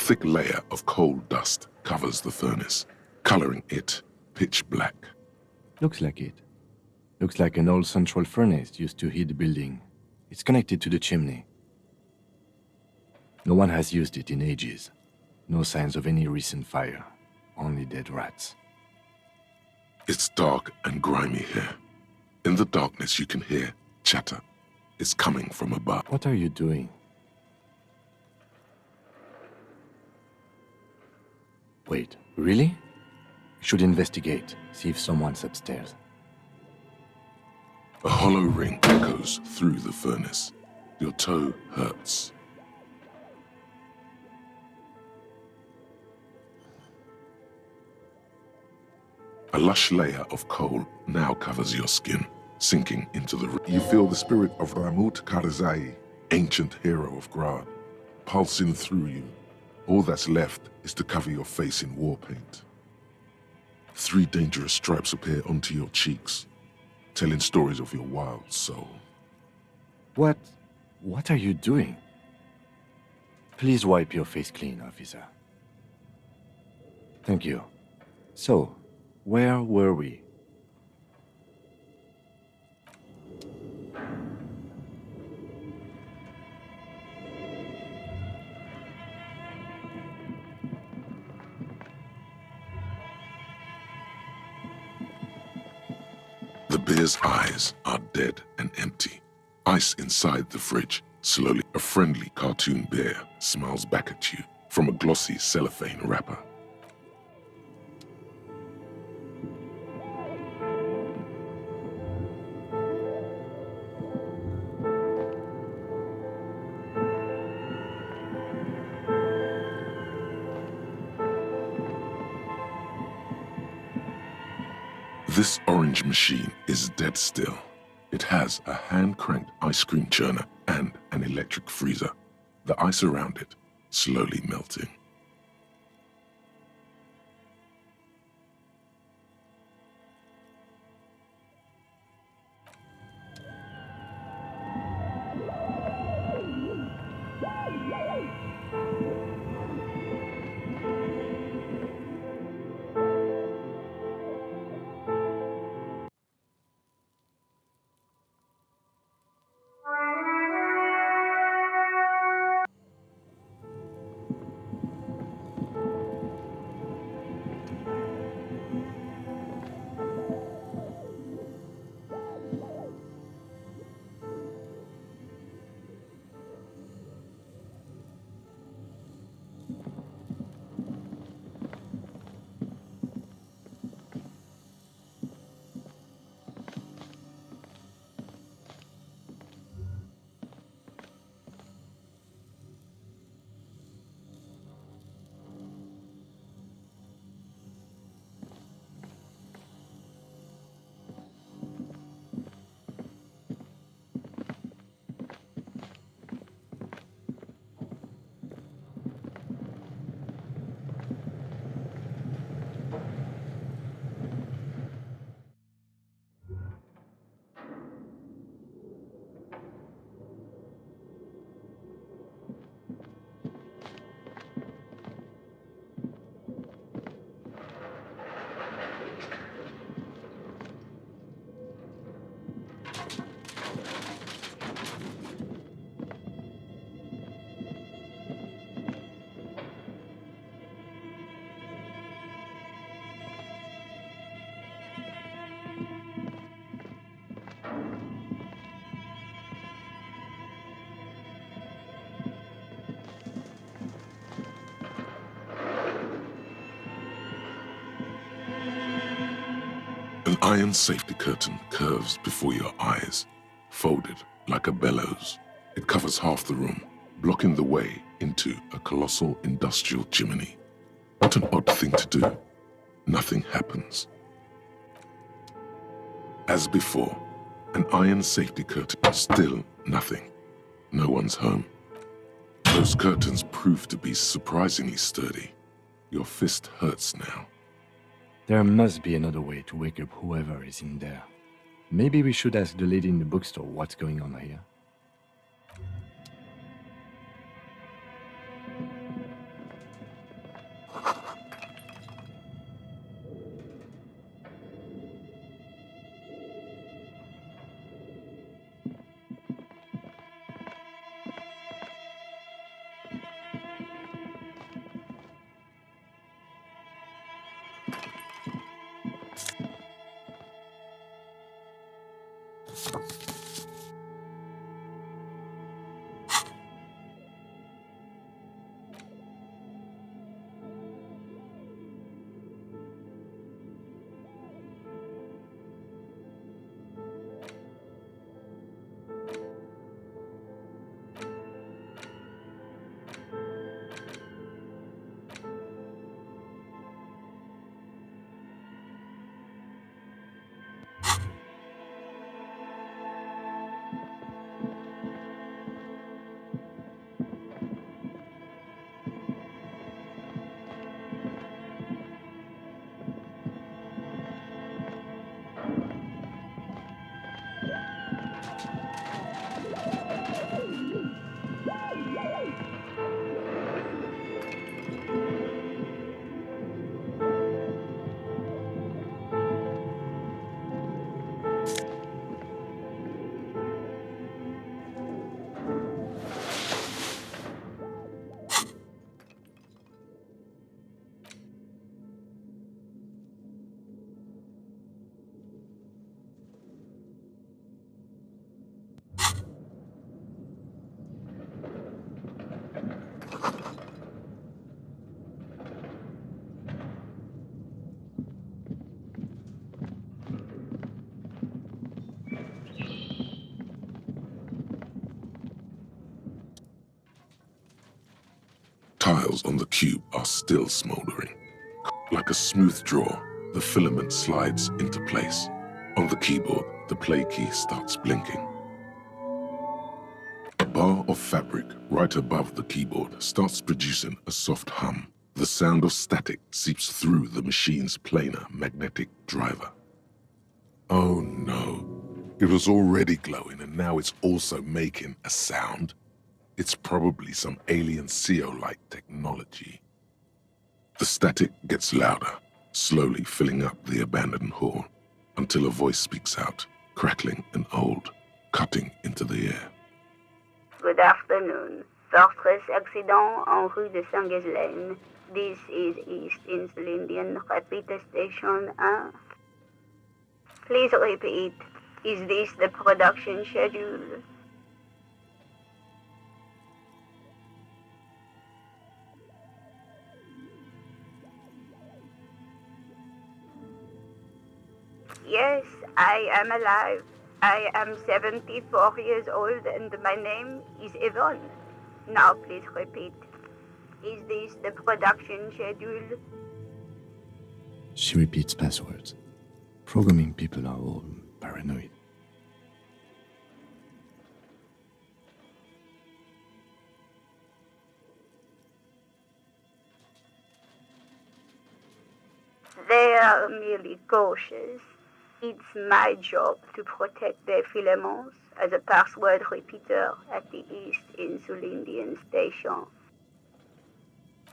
thick layer of coal dust covers the furnace, coloring it pitch black. Looks like it. Looks like an old central furnace used to heat the building. It's connected to the chimney. No one has used it in ages. No signs of any recent fire. Only dead rats. It's dark and grimy here. In the darkness you can hear chatter. It's coming from above. What are you doing? Wait, really? We should investigate, see if someone's upstairs. A hollow ring echoes through the furnace. Your toe hurts. A lush layer of coal now covers your skin, sinking into the... You feel the spirit of Ramut Karzai, ancient hero of Grad, pulsing through you. All that's left is to cover your face in war paint. 3 dangerous stripes appear onto your cheeks, telling stories of your wild soul. What are you doing? Please wipe your face clean, officer. Thank you. So, where were we? The bear's eyes are dead and empty. Ice inside the fridge. Slowly, a friendly cartoon bear smiles back at you from a glossy cellophane wrapper. This orange machine is dead still. It has a hand-cranked ice cream churner and an electric freezer. The ice around it slowly melting. An iron safety curtain curves before your eyes, folded like a bellows. It covers half the room, blocking the way into a colossal industrial chimney. What an odd thing to do. Nothing happens. As before, an iron safety curtain, still nothing. No one's home. Those curtains prove to be surprisingly sturdy. Your fist hurts now. There must be another way to wake up whoever is in there. Maybe we should ask the lady in the bookstore what's going on here. Tiles on the cube are still smoldering. Like a smooth draw, the filament slides into place. On the keyboard, the play key starts blinking. A bar of fabric right above the keyboard starts producing a soft hum. The sound of static seeps through the machine's planar magnetic driver. Oh no. It was already glowing and now it's also making a sound. It's probably some alien CO-like technology. The static gets louder, slowly filling up the abandoned hall, until a voice speaks out, crackling and old, cutting into the air. Good afternoon. Fortress accident en rue de Saint-Ghislaine. This is East Insulindian Repeater Station 1. Please repeat. Is this the production schedule? Yes, I am alive. I am 74 years old and my name is Yvonne. Now please repeat. Is this the production schedule? She repeats passwords. Programming people are all paranoid. They are merely cautious. It's my job to protect their filaments as a password repeater at the East Insulindian Station.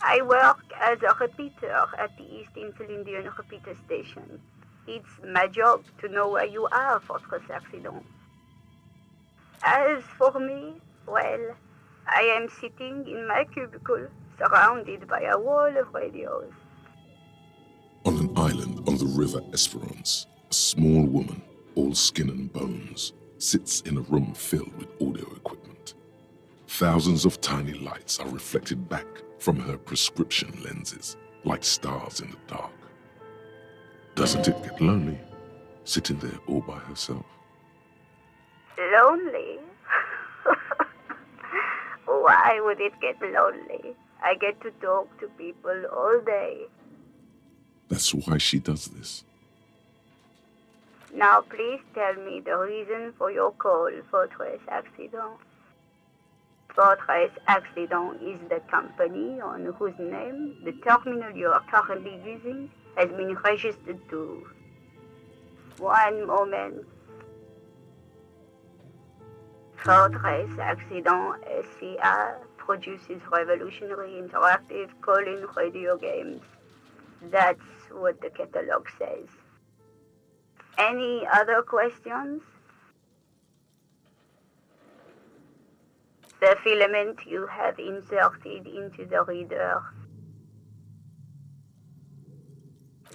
I work as a repeater at the East Insulindian Repeater Station. It's my job to know where you are, Fortress Accident. As for me, well, I am sitting in my cubicle, surrounded by a wall of radios. On an island on the river Esperance, a small woman, all skin and bones, sits in a room filled with audio equipment. Thousands of tiny lights are reflected back from her prescription lenses, like stars in the dark. Doesn't it get lonely, sitting there all by herself? Lonely? Why would it get lonely? I get to talk to people all day. That's why she does this. Now please tell me the reason for your call, Fortress Accident. Fortress Accident is the company on whose name the terminal you are currently using has been registered to. One moment. Fortress Accident SCA produces revolutionary interactive call-in radio games. That's what the catalog says. Any other questions? The filament you have inserted into the reader.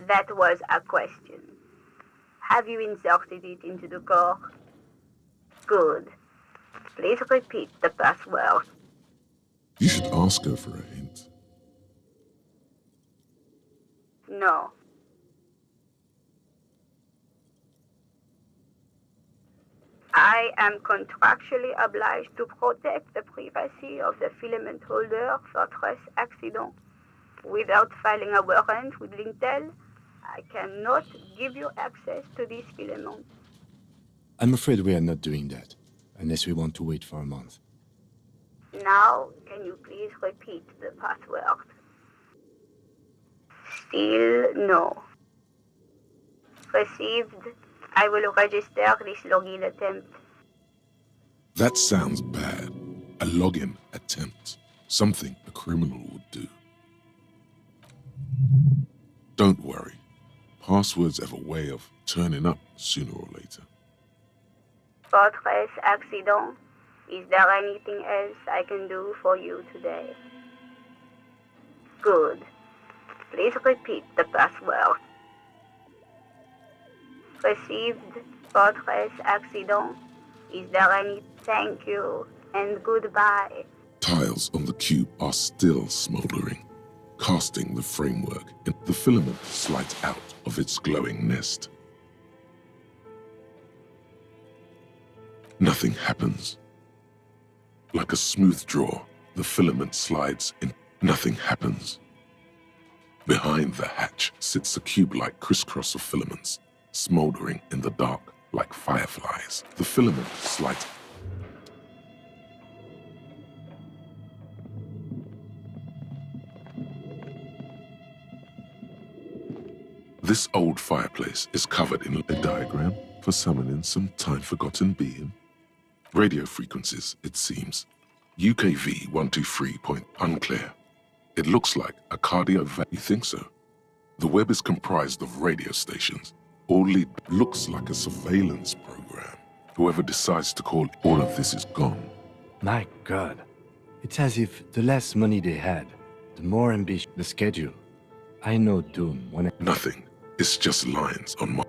That was a question. Have you inserted it into the core? Good. Please repeat the password. You should ask her for a hint. No. I am contractually obliged to protect the privacy of the filament holder Fortress Accident. Without filing a warrant with Lintel, I cannot give you access to this filament. I'm afraid we are not doing that, unless we want to wait for a month. Now, can you please repeat the password? Still no. Received. I will register this login attempt. That sounds bad. A login attempt. Something a criminal would do. Don't worry. Passwords have a way of turning up sooner or later. Fortress accident. Is there anything else I can do for you today? Good. Please repeat the password. Received. Fortress accident. Is there any? Thank you and goodbye. Tiles on the cube are still smoldering, casting the framework, and the filament slides out of its glowing nest. Nothing happens. Like a smooth draw, the filament slides in. Nothing happens. Behind the hatch sits a cube-like crisscross of filaments, smoldering in the dark like fireflies. The filament slides. This old fireplace is covered in a diagram for summoning some time-forgotten being. Radio frequencies, it seems. UKV 123 point unclear. It looks like a cardio. You think so? The web is comprised of radio stations. All lead looks like a surveillance program. Whoever decides to call all of this is gone. My God. It's as if the less money they had, the more ambitious the schedule. I know Doom when Nothing. It's just lines on my...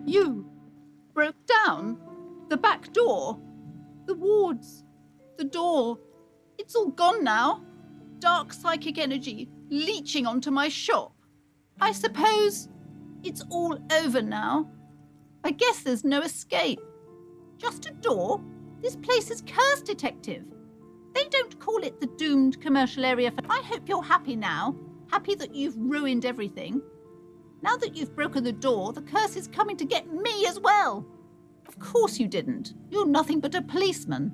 You broke down the back door, the wards, the door. It's all gone now. Dark psychic energy leeching onto my shop. I suppose it's all over now. I guess there's no escape. Just a door? This place is cursed, Detective. They don't call it the doomed commercial area for... I hope you're happy now. Happy that you've ruined everything. Now that you've broken the door, the curse is coming to get me as well. Of course you didn't. You're nothing but a policeman.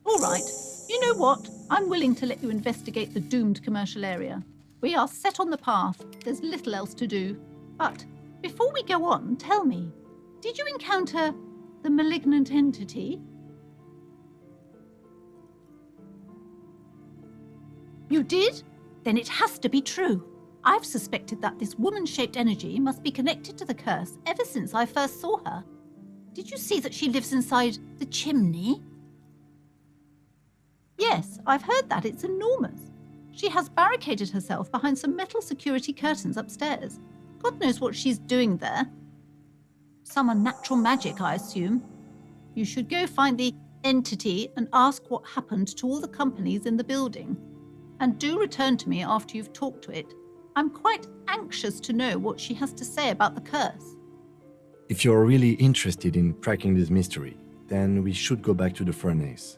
All right. You know what? I'm willing to let you investigate the doomed commercial area. We are set on the path. There's little else to do. But before we go on, tell me, did you encounter the malignant entity? You did? Then it has to be true. I've suspected that this woman-shaped energy must be connected to the curse ever since I first saw her. Did you see that she lives inside the chimney? Yes, I've heard that. It's enormous. She has barricaded herself behind some metal security curtains upstairs. God knows what she's doing there. Some unnatural magic, I assume. You should go find the entity and ask what happened to all the companies in the building. And do return to me after you've talked to it. I'm quite anxious to know what she has to say about the curse. If you're really interested in cracking this mystery, then we should go back to the furnace.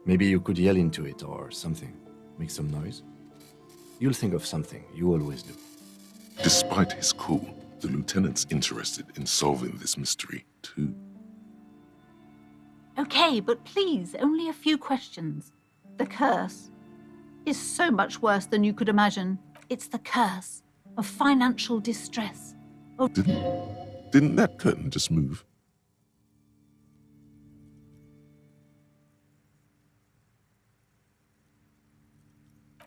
Maybe you could yell into it or something. Make some noise. You'll think of something. You always do. Despite his cool, the lieutenant's interested in solving this mystery, too. Okay, but please, only a few questions. The curse is so much worse than you could imagine. It's the curse of financial distress. Didn't Didn't that curtain just move?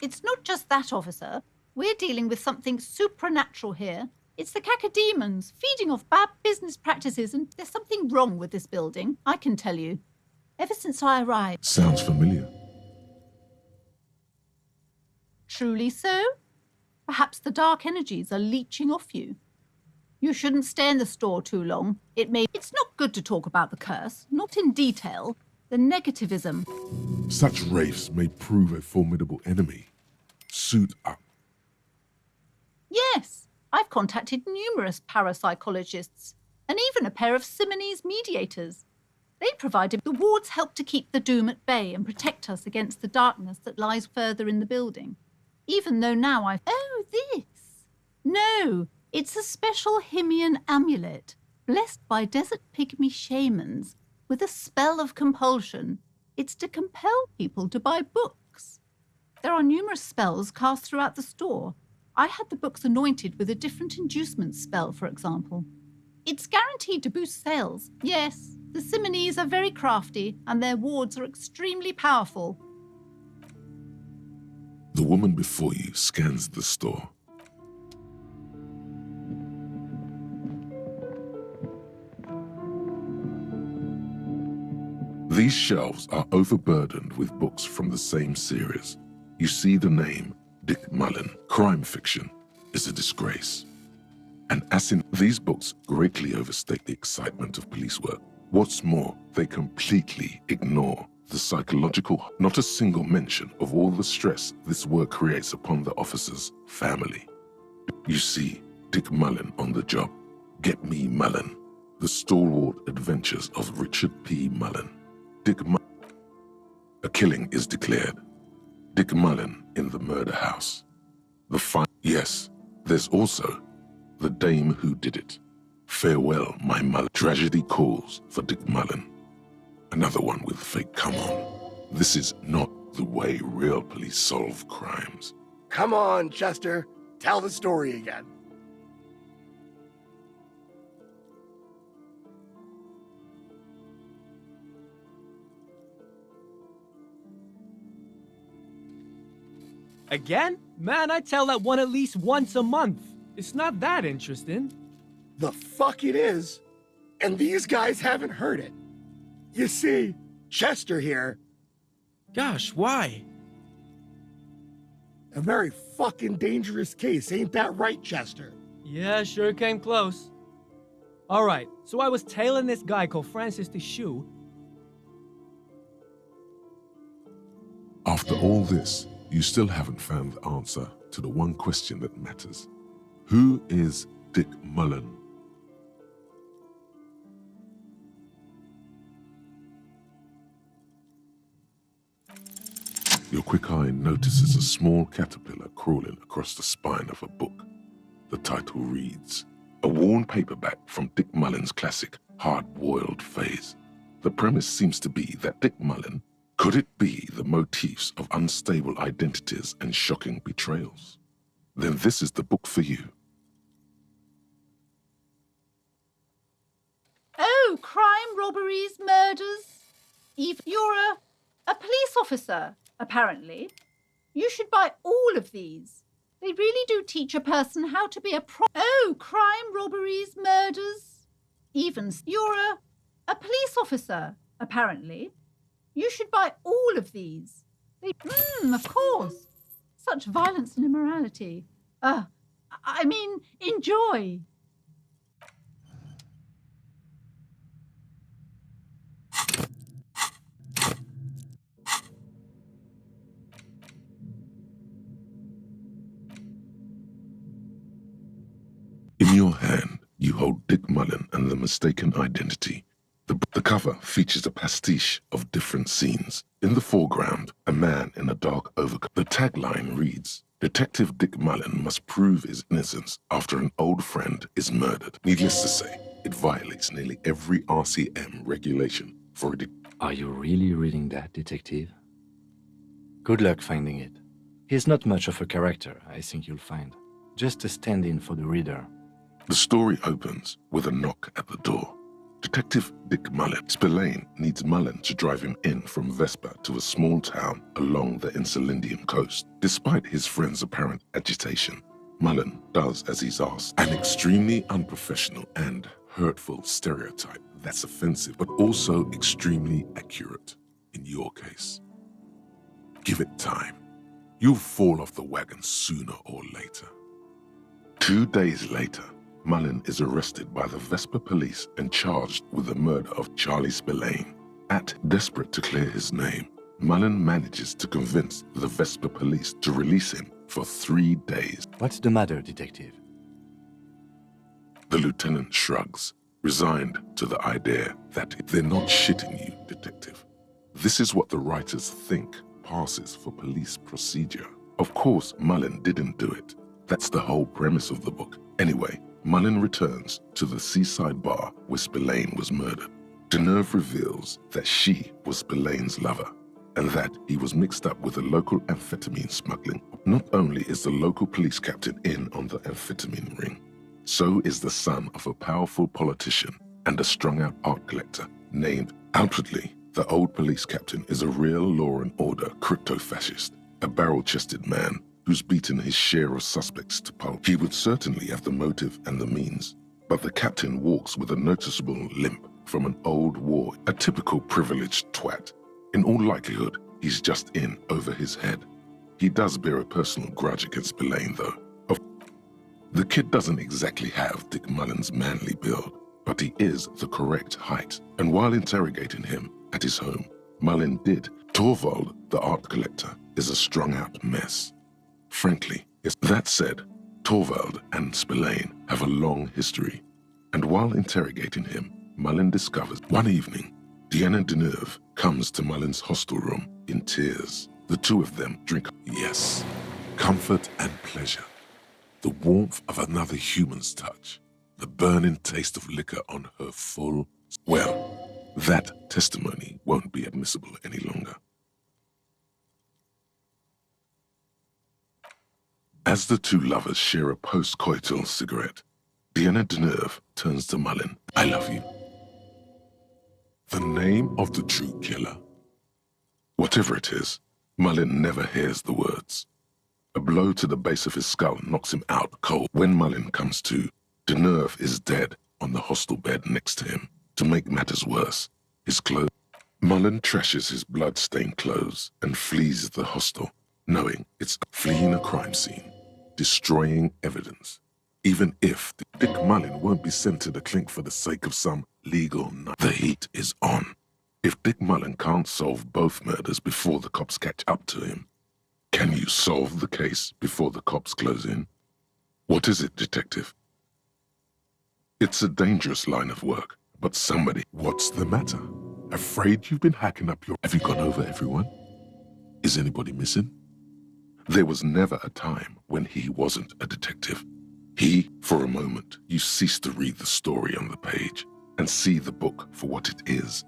It's not just that, officer. We're dealing with something supernatural here. It's the cacodemons feeding off bad business practices, and there's something wrong with this building, I can tell you. Ever since I arrived. Sounds familiar. Truly so? Perhaps the dark energies are leeching off you. You shouldn't stay in the store too long. It's not good to talk about the curse, not in detail. The negativism. Such wraiths may prove a formidable enemy. Suit up. Yes, I've contacted numerous parapsychologists and even a pair of Simonese mediators. They provided the wards help to keep the doom at bay and protect us against the darkness that lies further in the building. Even though now I've... Oh, this! No, it's a special Himian amulet, blessed by desert pygmy shamans, with a spell of compulsion. It's to compel people to buy books. There are numerous spells cast throughout the store. I had the books anointed with a different inducement spell, for example. It's guaranteed to boost sales. Yes, the Simonese are very crafty, and their wards are extremely powerful. The woman before you scans the store. These shelves are overburdened with books from the same series. You see the name Dick Mullen. Crime fiction is a disgrace. And as in these books greatly overstate the excitement of police work. What's more, they completely ignore the psychological, not a single mention of all the stress this work creates upon the officer's family. You see Dick Mullen on the job. Get me Mullen. The stalwart adventures of Richard P. Mullen. Dick Mullen. A killing is declared. Dick Mullen in the murder house. Yes, there's also the dame who did it. Farewell, my Mullen. Tragedy calls for Dick Mullen. Another one with fake come on. This is not the way real police solve crimes. Come on, Chester. Tell the story again. Again? Man, I tell that one at least once a month. It's not that interesting. The fuck it is. And these guys haven't heard it. You see, Chester here, Gosh, why? a very fucking dangerous case, ain't that right, Chester? Yeah, sure came close. Alright, so I was tailing this guy called Francis the Shoe. After all this, you still haven't found the answer to the one question that matters. Who is Dick Mullen? Your quick eye notices a small caterpillar crawling across the spine of a book. The title reads, A Worn Paperback from Dick Mullen's classic Hard-Boiled Phase. The premise seems to be that Dick Mullen, could it be the motifs of unstable identities and shocking betrayals? Then this is the book for you. Oh, crime, robberies, murders. You're a police officer, apparently. You should buy all of these. They really do teach a person how to be Oh, crime, robberies, murders. You're a police officer, apparently. You should buy all of these. Of course. Such violence and immorality. Enjoy. In your hand, you hold Dick Mullen and the Mistaken Identity. The cover features a pastiche of different scenes. In the foreground, a man in a dark overcoat. The tagline reads, Detective Dick Mullen must prove his innocence after an old friend is murdered. Needless to say, it violates nearly every RCM regulation for a Are you really reading that, detective? Good luck finding it. He's not much of a character, I think you'll find. Just a stand-in for the reader. The story opens with a knock at the door. Detective Dick Mullen. Spillane needs Mullen to drive him in from Vesper to a small town along the Insulindian coast. Despite his friend's apparent agitation, Mullen does as he's asked. An extremely unprofessional and hurtful stereotype that's offensive, but also extremely accurate in your case. Give it time. You'll fall off the wagon sooner or later. 2 days later, Mullen is arrested by the Vesper police and charged with the murder of Charlie Spillane. Desperate to clear his name, Mullen manages to convince the Vesper police to release him for 3 days. What's the matter, detective? The lieutenant shrugs, resigned to the idea that they're not shitting you, detective. This is what the writers think passes for police procedure. Of course, Mullen didn't do it. That's the whole premise of the book. Anyway, Mullen returns to the seaside bar where Spillane was murdered. Deneuve reveals that she was Spillane's lover and that he was mixed up with a local amphetamine smuggling. Not only is the local police captain in on the amphetamine ring, so is the son of a powerful politician and a strung-out art collector named outwardly. The old police captain is a real law and order crypto-fascist, a barrel-chested man who's beaten his share of suspects to pulp. He would certainly have the motive and the means, but the captain walks with a noticeable limp from an old war, a typical privileged twat. In all likelihood, he's just in over his head. He does bear a personal grudge against Spillane, though. The kid doesn't exactly have Dick Mullen's manly build, but he is the correct height. And while interrogating him at his home, Mullen did. Torvald, the art collector, is a strung-out mess. Frankly, that said, Torvald and Spillane have a long history. And while interrogating him, Mullen discovers one evening, Deanna Deneuve comes to Mullen's hostel room in tears. The two of them drink, yes, comfort and pleasure. The warmth of another human's touch, the burning taste of liquor on her full... Well, that testimony won't be admissible any longer. As the two lovers share a post-coital cigarette, Deanna Deneuve turns to Mullen. I love you. The name of the true killer. Whatever it is, Mullen never hears the words. A blow to the base of his skull knocks him out cold. When Mullen comes to, Deneuve is dead on the hostel bed next to him. To make matters worse, his clothes... Mullen trashes his blood-stained clothes and flees the hostel, knowing it's fleeing a crime scene, destroying evidence. Even if Dick Mullen won't be sent to the clink for the sake of some legal nut. The heat is on. If Dick Mullen can't solve both murders before the cops catch up to him, can you solve the case before the cops close in? What is it, detective? It's a dangerous line of work, but somebody... What's the matter? Afraid you've been hacking up your... Have you gone over everyone? Is anybody missing? There was never a time when he wasn't a detective. For a moment, you cease to read the story on the page and see the book for what it is.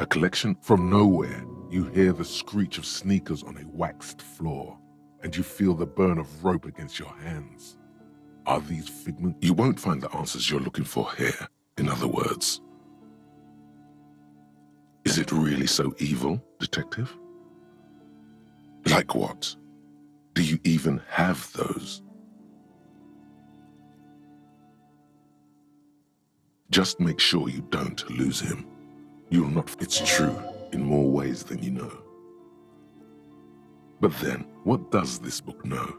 A collection. From nowhere, you hear the screech of sneakers on a waxed floor, and you feel the burn of rope against your hands. Are these figments? You won't find the answers you're looking for here, in other words. Is it really so evil, detective? Like what? Do you even have those? Just make sure you don't lose him. You'll not... It's true in more ways than you know. But then, what does this book know?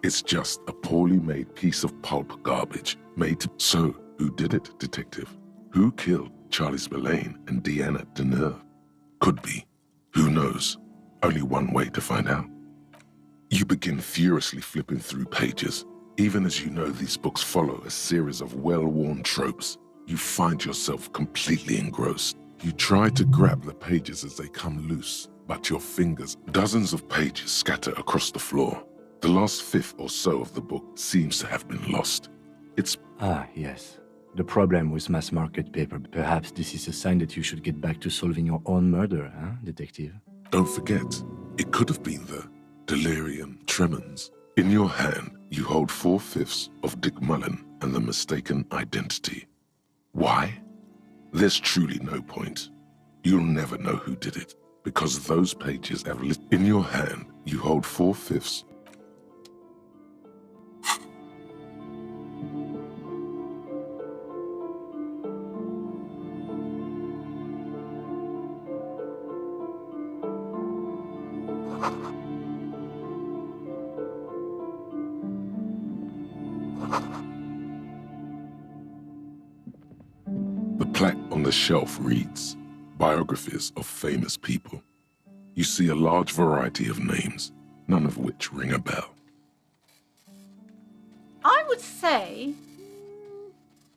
It's just a poorly made piece of pulp garbage made to... So, who did it, detective? Who killed Charlie Spillane and Deanna Deneuve? Could be. Who knows? Only one way to find out. You begin furiously flipping through pages. Even as you know these books follow a series of well-worn tropes, you find yourself completely engrossed. You try to grab the pages as they come loose, but your fingers... Dozens of pages scatter across the floor. The last fifth or so of the book seems to have been lost. It's... Ah, yes. The problem with mass-market paper. Perhaps this is a sign that you should get back to solving your own murder, huh, detective? Don't forget, it could have been the delirium tremens. In your hand, you hold 4/5 of Dick Mullen and the mistaken identity. Why? There's truly no point. You'll never know who did it, because those pages have lit. In your hand, you hold 4/5. The plaque on the shelf reads, Biographies of Famous People. You see a large variety of names, none of which ring a bell. I would say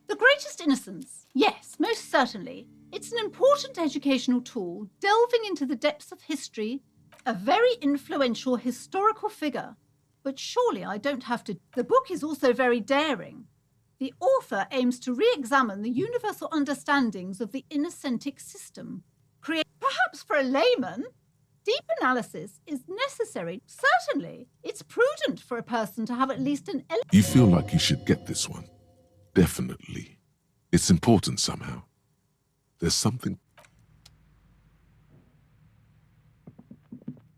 The Greatest Innocence. Yes, most certainly. It's an important educational tool, delving into the depths of history, a very influential historical figure. But surely I don't have to. The book is also very daring. The author aims to re-examine the universal understandings of the Innocentic system. Perhaps for a layman, deep analysis is necessary. Certainly, it's prudent for a person to have at least an You feel like you should get this one. Definitely. It's important somehow. There's something.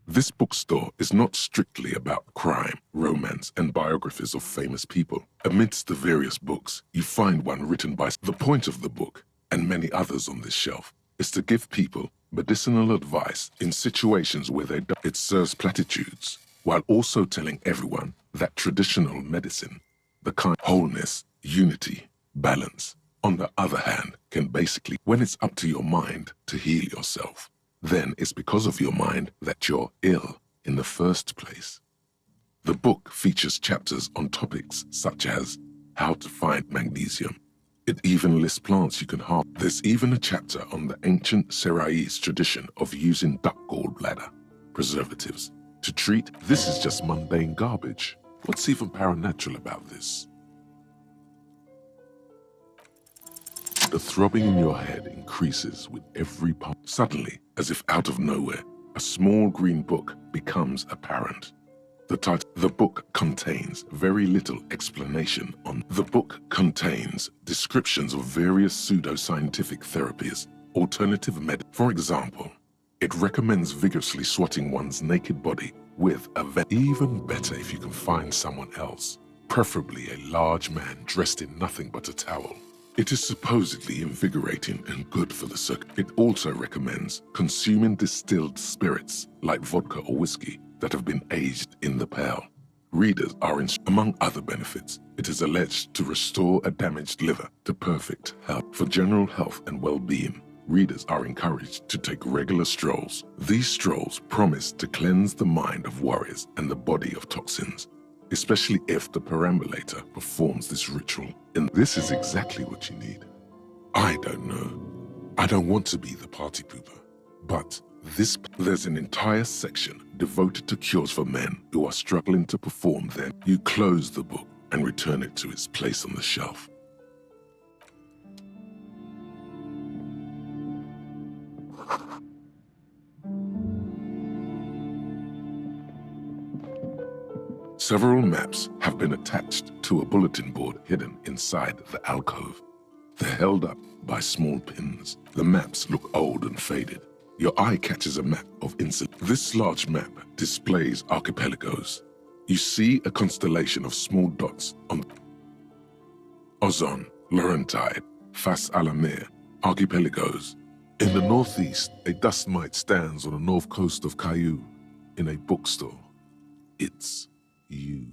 This bookstore is not strictly about crime, romance, and biographies of famous people. Amidst the various books, you find one written by the point of the book, and many others on this shelf, is to give people medicinal advice in situations where they don't. It serves platitudes, while also telling everyone that traditional medicine, the kind wholeness, unity, balance, on the other hand, can basically, when it's up to your mind to heal yourself, then it's because of your mind that you're ill in the first place. The book features chapters on topics such as how to find magnesium. It even lists plants you can harvest. There's even a chapter on the ancient Seraïs tradition of using duck gallbladder preservatives to treat. This is just mundane garbage. What's even paranatural about this? The throbbing in your head increases with every pulse. Suddenly, as if out of nowhere, a small green book becomes apparent. The book contains very little explanation on. The book contains descriptions of various pseudoscientific therapies, alternative medicine. For example, it recommends vigorously swatting one's naked body with a even better if you can find someone else, preferably a large man dressed in nothing but a towel. It is supposedly invigorating and good for the circuit. It also recommends consuming distilled spirits like vodka or whiskey that have been aged in the pail. Readers are among other benefits, it is alleged to restore a damaged liver to perfect health. For general health and well-being, readers are encouraged to take regular strolls. These strolls promise to cleanse the mind of worries and the body of toxins, especially if the perambulator performs this ritual. And this is exactly what you need. I don't know. I don't want to be the party pooper, but there's an entire section devoted to cures for men who are struggling to perform them. You close the book and return it to its place on the shelf. Several maps have been attached to a bulletin board hidden inside the alcove. They're held up by small pins. The maps look old and faded. Your eye catches a map of Insuline. This large map displays archipelagos. You see a constellation of small dots on Ozon, Laurentide, Fas Alamir, archipelagos. In the northeast, a dust mite stands on the north coast of Caillou in a bookstore. It's you.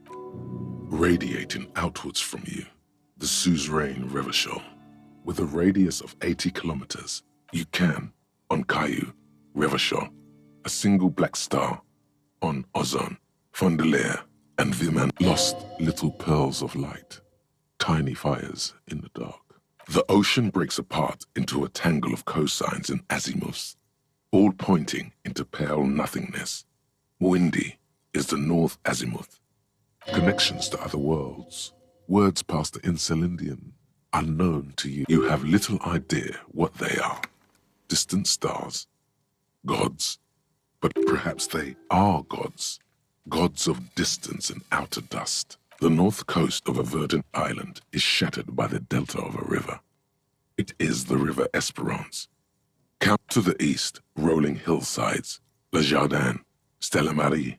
Radiating outwards from you, the suzerain Revachol. With a radius of 80 kilometers, you can, on Caillou, Revachol, a single black star, on Ozon, Fondelier, and Viman, lost little pearls of light, tiny fires in the dark. The ocean breaks apart into a tangle of cosines and azimuths, all pointing into pale nothingness. Windy is the north azimuth. Connections to other worlds, words past the Insulindian, unknown to you. You have little idea what they are. Distant stars, gods, but perhaps they are gods, gods of distance and outer dust. The north coast of a verdant island is shattered by the delta of a river. It is the River Esperance. Count to the east, rolling hillsides, Le Jardin, Stella Marie,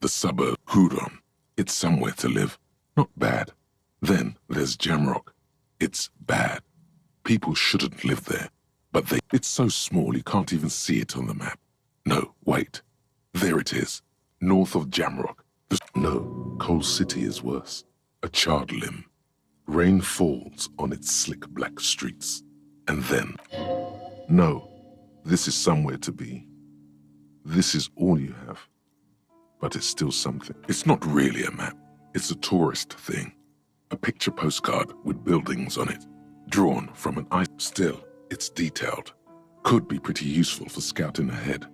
the suburb, Hudon. It's somewhere to live. Not bad. Then there's Jamrock. It's bad. People shouldn't live there, but it's so small you can't even see it on the map. No, wait. There it is, north of Jamrock. No, Coal City is worse. A charred limb. Rain falls on its slick black streets. And then, no, this is somewhere to be. This is all you have. But it's still something. It's not really a map. It's a tourist thing. A picture postcard with buildings on it, drawn from an ice. Still, it's detailed. Could be pretty useful for scouting ahead.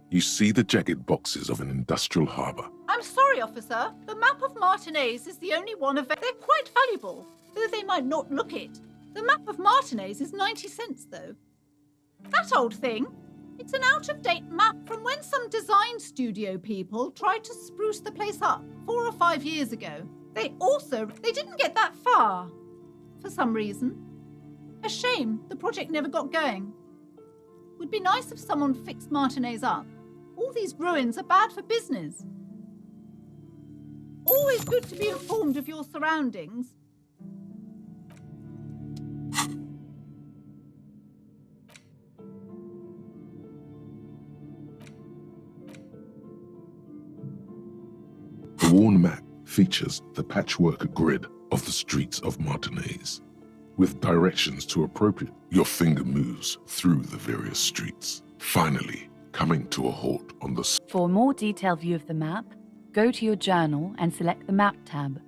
You see the jagged boxes of an industrial harbor. I'm sorry, officer. The map of Martinez is the only one of. They're quite valuable, though they might not look it. The map of Martinez is 90 cents, though. That old thing? It's an out-of-date map from when some design studio people tried to spruce the place up 4 or 5 years ago. They didn't get that far, for some reason. A shame the project never got going. Would be nice if someone fixed Martinez up. All these ruins are bad for business. Always good to be informed of your surroundings. The worn map features the patchwork grid of the streets of Martinez, with directions to appropriate. Your finger moves through the various streets, finally coming to a halt on the. For a more detailed view of the map, go to your journal and select the Map tab.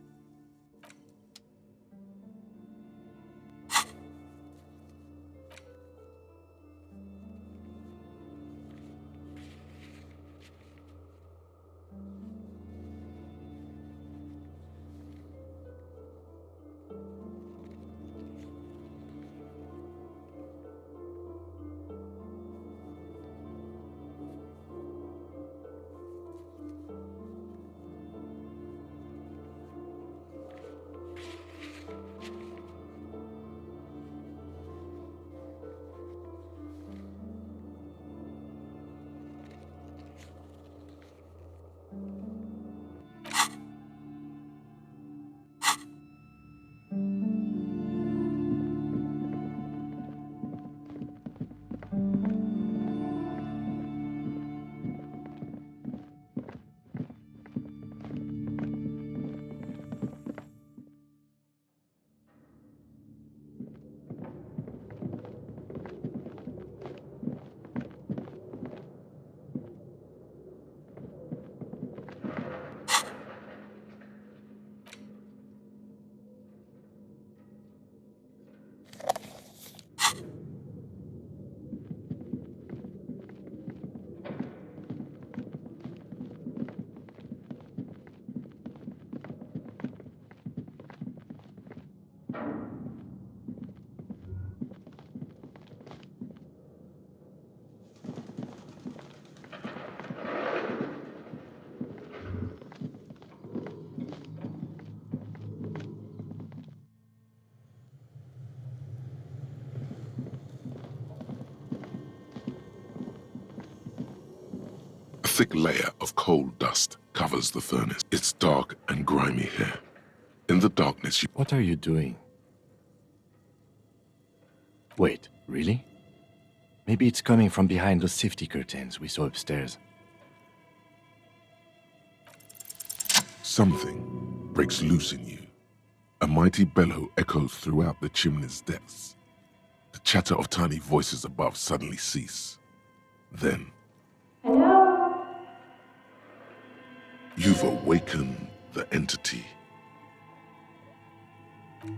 A thick layer of coal dust covers the furnace. It's dark and grimy here. In the darkness, What are you doing? Wait, really? Maybe it's coming from behind those safety curtains we saw upstairs. something breaks loose in you. A mighty bellow echoes throughout the chimney's depths. The chatter of tiny voices above suddenly cease. Then, Hello? you've awakened the entity.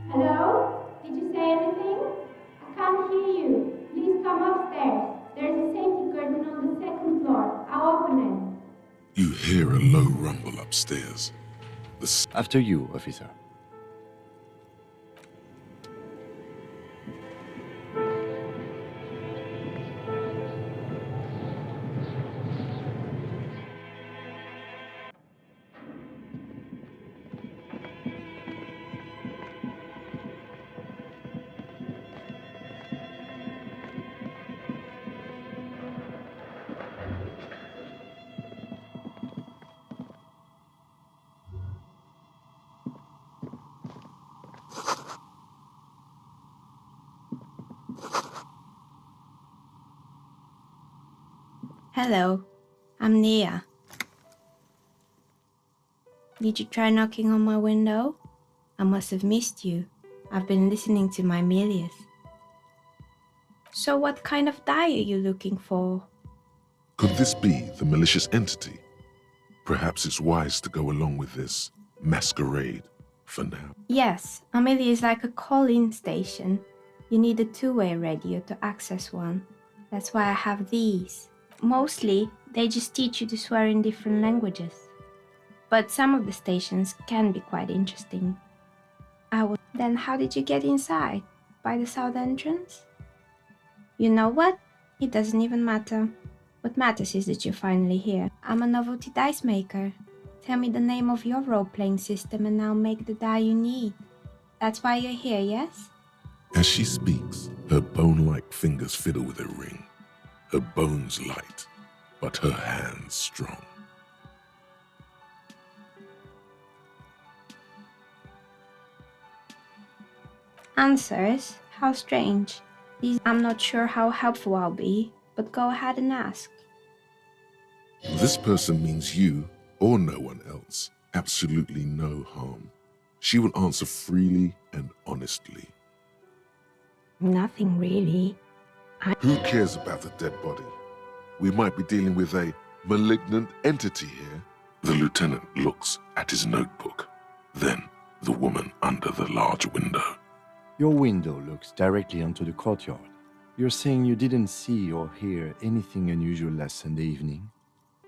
Hello? Did you say anything? I can't hear you. Please come upstairs. There's a safety curtain on the second floor. I'll open it. You hear a low rumble upstairs. After you, officer. Hello, I'm Nia. Did you try knocking on my window? I must have missed you. I've been listening to my Milius. So what kind of die are you looking for? Could this be the malicious entity? Perhaps it's wise to go along with this masquerade for now. Yes, Amelia is like a call-in station. You need a two-way radio to access one. That's why I have these. Mostly, they just teach you to swear in different languages. But some of the stations can be quite interesting. Then how did you get inside? By the south entrance? You know what? It doesn't even matter. What matters is that you're finally here. I'm a novelty dice maker. Tell me the name of your role-playing system and I'll make the die you need. That's why you're here, yes? As she speaks, her bone-like fingers fiddle with a ring. Her bones light, but her hands strong. Answers? How strange. I'm not sure how helpful I'll be, but go ahead and ask. This person means you or no one else. Absolutely no harm. She will answer freely and honestly. Nothing really. Who cares about the dead body? We might be dealing with a malignant entity here. The lieutenant looks at his notebook. Then the woman under the large window. Your window looks directly onto the courtyard. You're saying you didn't see or hear anything unusual last Sunday evening?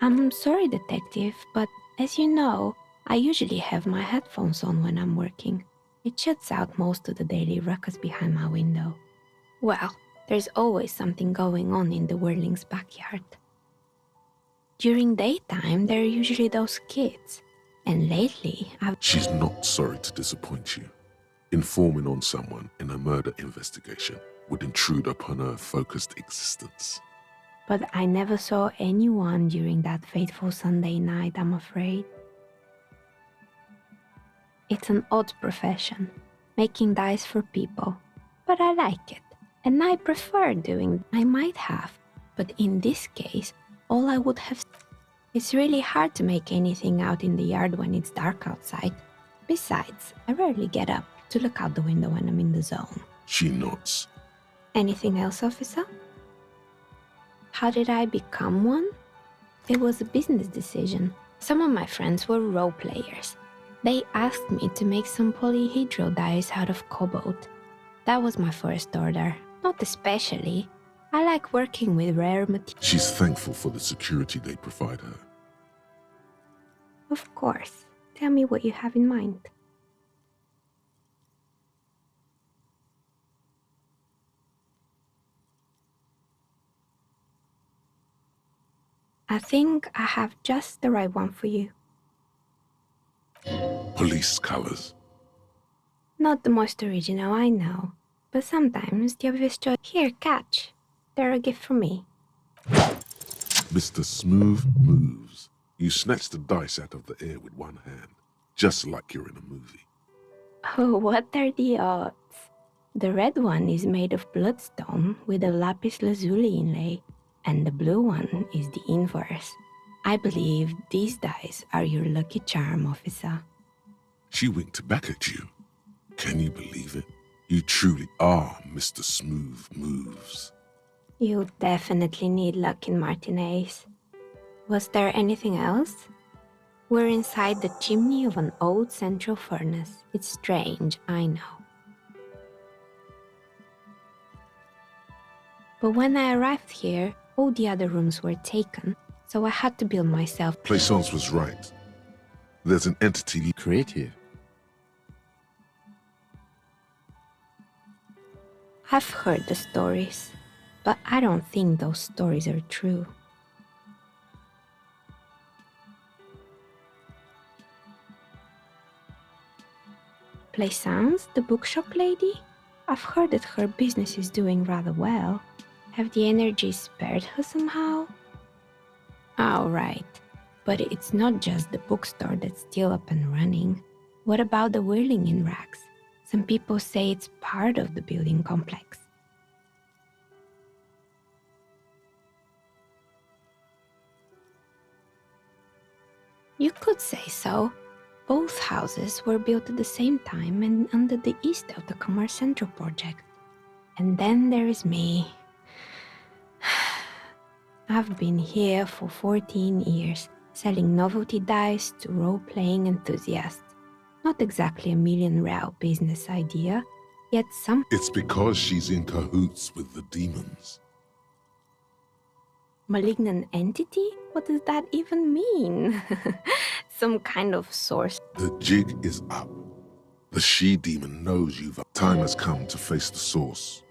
I'm sorry, detective, but as you know, I usually have my headphones on when I'm working. It shuts out most of the daily ruckus behind my window. Well, there's always something going on in the Whirling's backyard. During daytime, there are usually those kids. And lately, She's not sorry to disappoint you. Informing on someone in a murder investigation would intrude upon her focused existence. But I never saw anyone during that fateful Sunday night, I'm afraid. It's an odd profession, making dice for people. But I like it, and I prefer doing. I might have, but in this case, all I would have. It's really hard to make anything out in the yard when it's dark outside. Besides, I rarely get up to look out the window when I'm in the zone. She nods. Anything else, officer? How did I become one? It was a business decision. Some of my friends were role players. They asked me to make some polyhedral dice out of cobalt. That was my first order. Not especially. I like working with rare materials. She's thankful for the security they provide her. Of course. Tell me what you have in mind. I think I have just the right one for you. Police colors. Not the most original, I know. But sometimes the obvious choice. Here, catch. They're a gift from me. Mr. Smooth moves. You snatch the dice out of the air with one hand, just like you're in a movie. Oh, what are the odds? The red one is made of bloodstone with a lapis lazuli inlay, and the blue one is the inverse. I believe these dice are your lucky charm, officer. She winked back at you. Can you believe it? You truly are Mr. Smooth Moves. You definitely need luck in Martinez. Was there anything else? We're inside the chimney of an old central furnace. It's strange, I know. But when I arrived here, all the other rooms were taken, so I had to build myself. Plaisance was right. There's an entity. Creative. I've heard the stories, but I don't think those stories are true. Plaisance, the bookshop lady? I've heard that her business is doing rather well. Have the energies spared her somehow? Oh, right. But it's not just the bookstore that's still up and running. What about the whirling in racks? Some people say it's part of the building complex. You could say so. Both houses were built at the same time and under the East of the Commerce Central project. And then there is me. I've been here for 14 years, selling novelty dice to role-playing enthusiasts. Not exactly a million-real business idea, yet some It's because she's in cahoots with the demons. malignant entity? What does that even mean? Some kind of source. The jig is up. The she-demon knows time has come to face the source.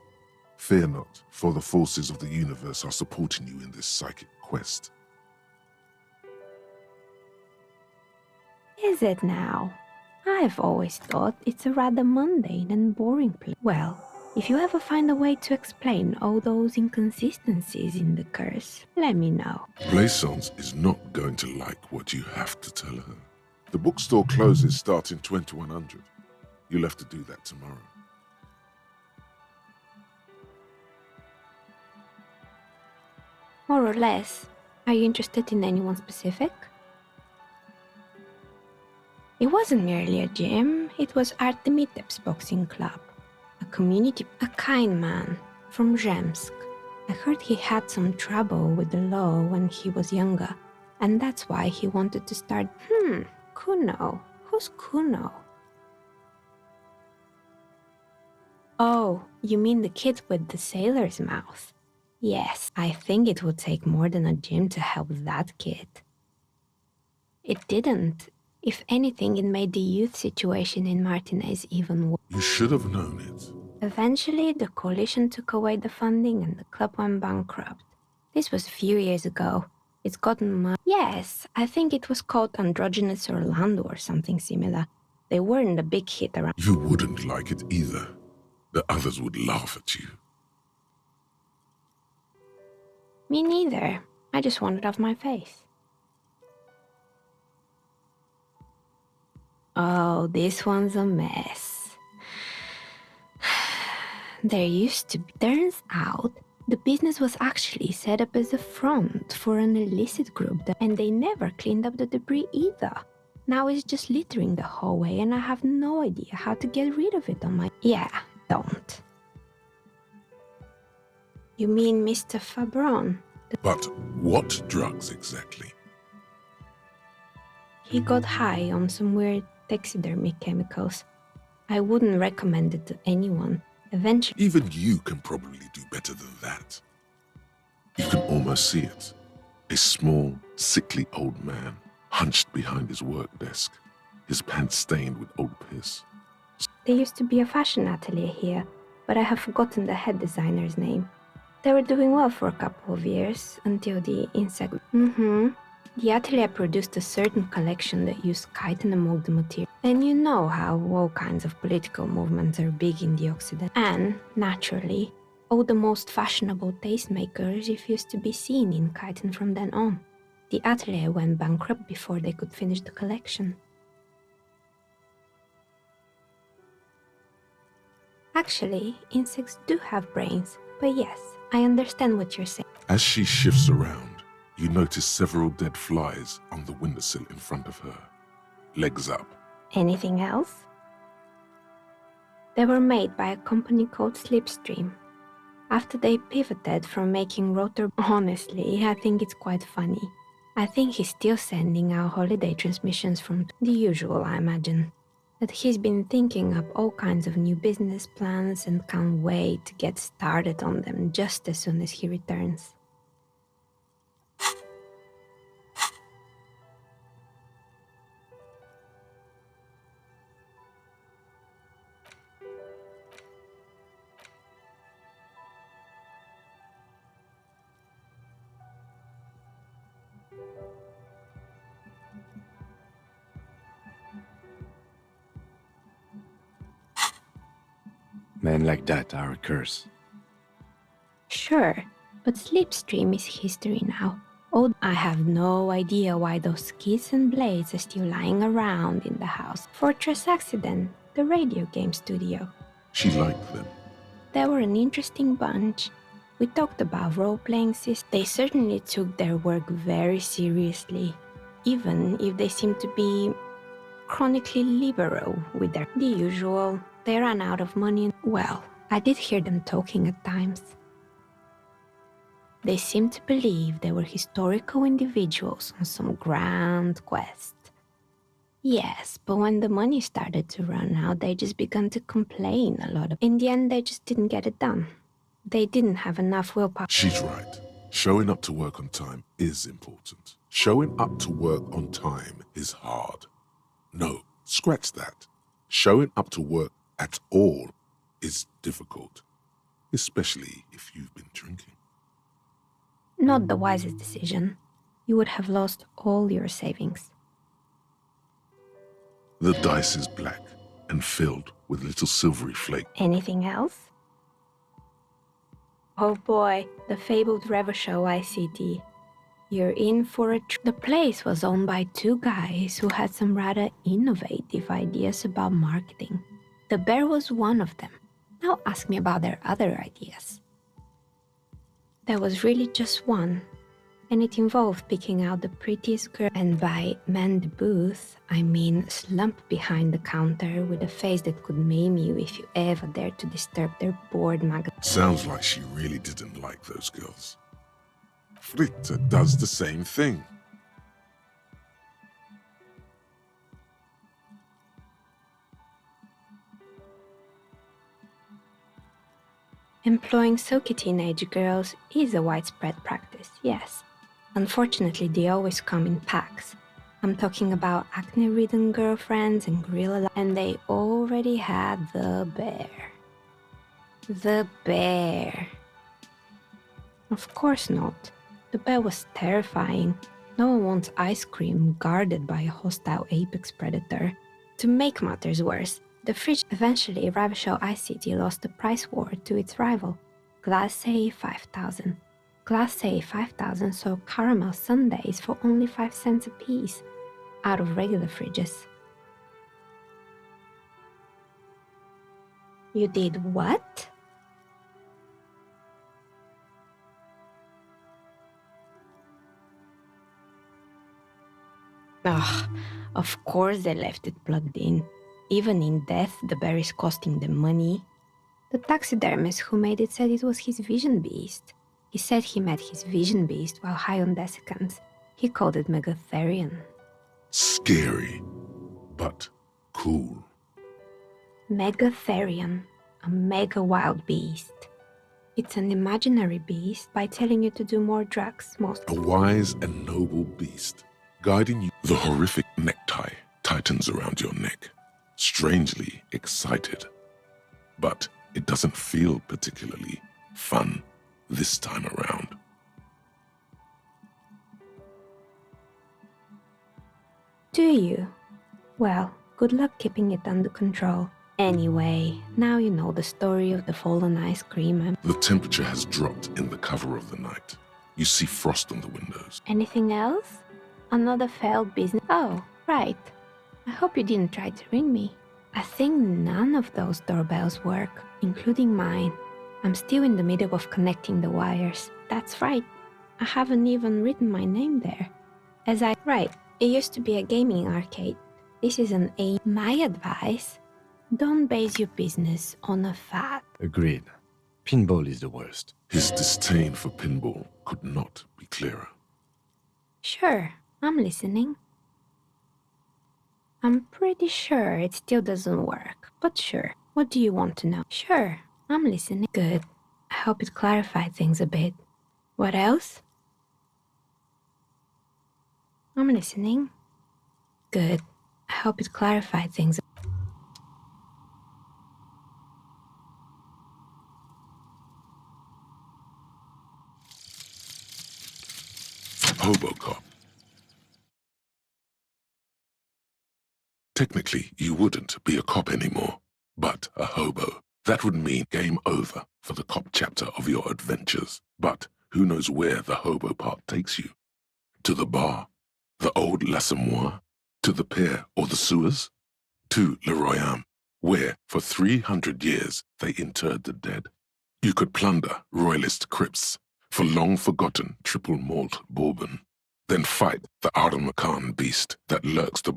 Fear not, for the forces of the universe are supporting you in this psychic quest. Is it now? I've always thought it's a rather mundane and boring place. Well, if you ever find a way to explain all those inconsistencies in the curse, let me know. Blaisance is not going to like what you have to tell her. The bookstore closes starting 2100. You'll have to do that tomorrow. More or less. Are you interested in anyone specific? It wasn't merely a gym, it was Artemitep's boxing club. A kind man from Zemsk. I heard he had some trouble with the law when he was younger, and that's why he wanted to start. Kuno. Who's Kuno? Oh, you mean the kid with the sailor's mouth? Yes, I think it would take more than a gym to help that kid. It didn't. If anything, it made the youth situation in Martinez even worse. You should have known it. Eventually, the coalition took away the funding and the club went bankrupt. This was a few years ago. It's gotten much. Yes, I think it was called Androgynous Orlando or something similar. They weren't a big hit around. You wouldn't like it either. The others would laugh at you. Me neither. I just want it off my face. Oh, this one's a mess. There used to be. Turns out, the business was actually set up as a front for an illicit group, and they never cleaned up the debris either. Now it's just littering the hallway, and I have no idea how to get rid of it on my. Yeah, don't. You mean Mr. Fabron? But what drugs exactly? He got high on some weird taxidermy chemicals. I wouldn't recommend it to anyone. Eventually. Even you can probably do better than that. You can almost see it. A small, sickly old man, hunched behind his work desk, his pants stained with old piss. There used to be a fashion atelier here, but I have forgotten the head designer's name. They were doing well for a couple of years, until the insect. The atelier produced a certain collection that used chitin among the material. And you know how all kinds of political movements are big in the Occident. And, naturally, all the most fashionable tastemakers refused to be seen in chitin from then on. The atelier went bankrupt before they could finish the collection. Actually, insects do have brains, but yes, I understand what you're saying. As she shifts around, you notice several dead flies on the windowsill in front of her, legs up. Anything else? They were made by a company called Slipstream. After they pivoted from making rotor... Honestly, I think it's quite funny. I think he's still sending out holiday transmissions from the usual, I imagine. That he's been thinking up all kinds of new business plans and can't wait to get started on them just as soon as he returns. Men like that are a curse. Sure, but Slipstream is history now. Oh, I have no idea why those skis and blades are still lying around in the house. Fortress Accident, the radio game studio. She liked them. They were an interesting bunch. We talked about role-playing systems. They certainly took their work very seriously. even if they seem to be chronically liberal with the usual. They ran out of money. Well, I did hear them talking at times. They seemed to believe they were historical individuals on some grand quest. Yes, but when the money started to run out, they just began to complain a lot. In the end, they just didn't get it done. They didn't have enough willpower. She's right. Showing up to work on time is important. Showing up to work on time is hard. No, scratch that. Showing up to work at all is difficult, especially if you've been drinking. Not the wisest decision. You would have lost all your savings. The dice is black and filled with little silvery flakes. Anything else? Oh boy, the fabled Revershow ICT. You're in for a The place was owned by two guys who had some rather innovative ideas about marketing. The bear was one of them. Now ask me about their other ideas. There was really just one, and it involved picking out the prettiest girl, and by man the booth, I mean slump behind the counter with a face that could maim you if you ever dared to disturb their bored magazine. Sounds like she really didn't like those girls. Fritte does the same thing. Employing silky teenage girls is a widespread practice, yes. Unfortunately, they always come in packs. I'm talking about acne-ridden girlfriends and gorilla, and they already had the bear. The bear. Of course not. The bear was terrifying. No one wants ice cream guarded by a hostile apex predator. To make matters worse, the fridge eventually Ravishell ICT lost the price war to its rival, Glace 5000. Glace 5000 sold caramel sundaes for only 5 cents a piece, out of regular fridges. You did what? Ugh, of course they left it plugged in. Even in death, the bear is costing them money. The taxidermist who made it said it was his vision beast. He said he met his vision beast while high on desiccants. He called it Megatherion. Scary, but cool. Megatherion, a mega wild beast. It's an imaginary beast by telling you to do more drugs, A wise and noble beast, guiding you. The horrific necktie tightens around your neck, strangely excited. But it doesn't feel particularly fun this time around. Do you? Well, good luck keeping it under control. Anyway, now you know the story of the fallen ice cream. The temperature has dropped in the cover of the night. You see frost on the windows. Anything else? Another failed business? Oh, right. I hope you didn't try to ring me. I think none of those doorbells work, including mine. I'm still in the middle of connecting the wires. That's right. I haven't even written my name there. Right, it used to be a gaming arcade. This is an A. My advice, don't base your business on a fad. Agreed. Pinball is the worst. His disdain for pinball could not be clearer. Sure, I'm listening. I'm pretty sure it still doesn't work, but sure. What do you want to know? Sure, I'm listening. Good. I hope it clarified things a bit. What else? I'm listening. Good. I hope it clarified things. Hobocop. Technically, you wouldn't be a cop anymore, but a hobo. That would mean game over for the cop chapter of your adventures. But who knows where the hobo part takes you? To the bar? The old L'Assommoir? To the pier or the sewers? To Le Royaume, where for 300 years they interred the dead. You could plunder royalist crypts for long-forgotten triple malt bourbon. Then fight the Ardamakan beast that lurks the...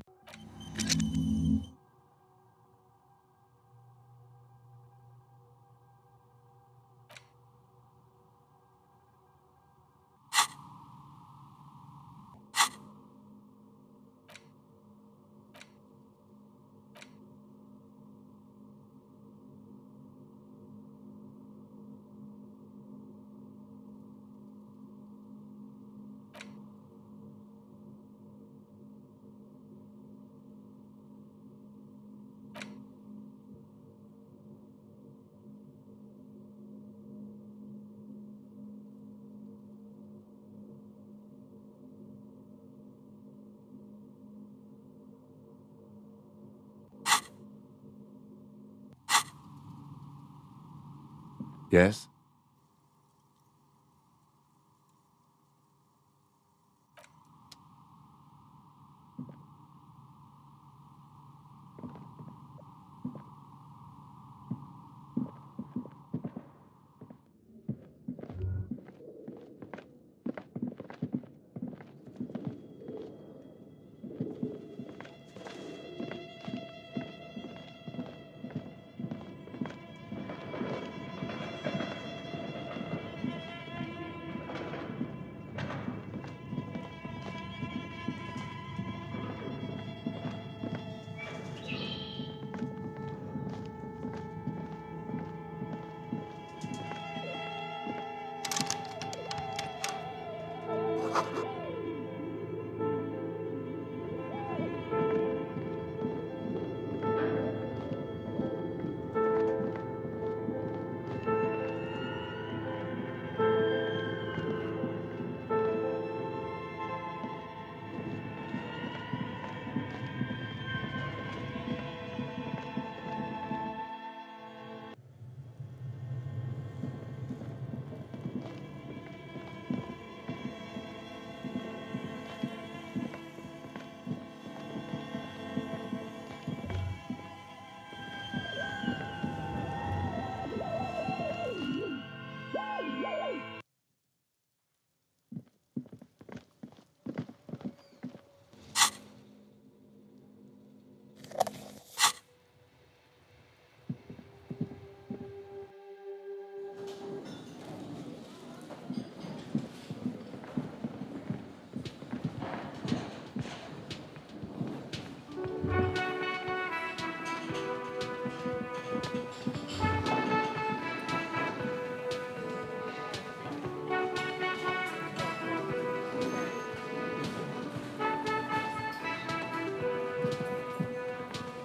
Yes?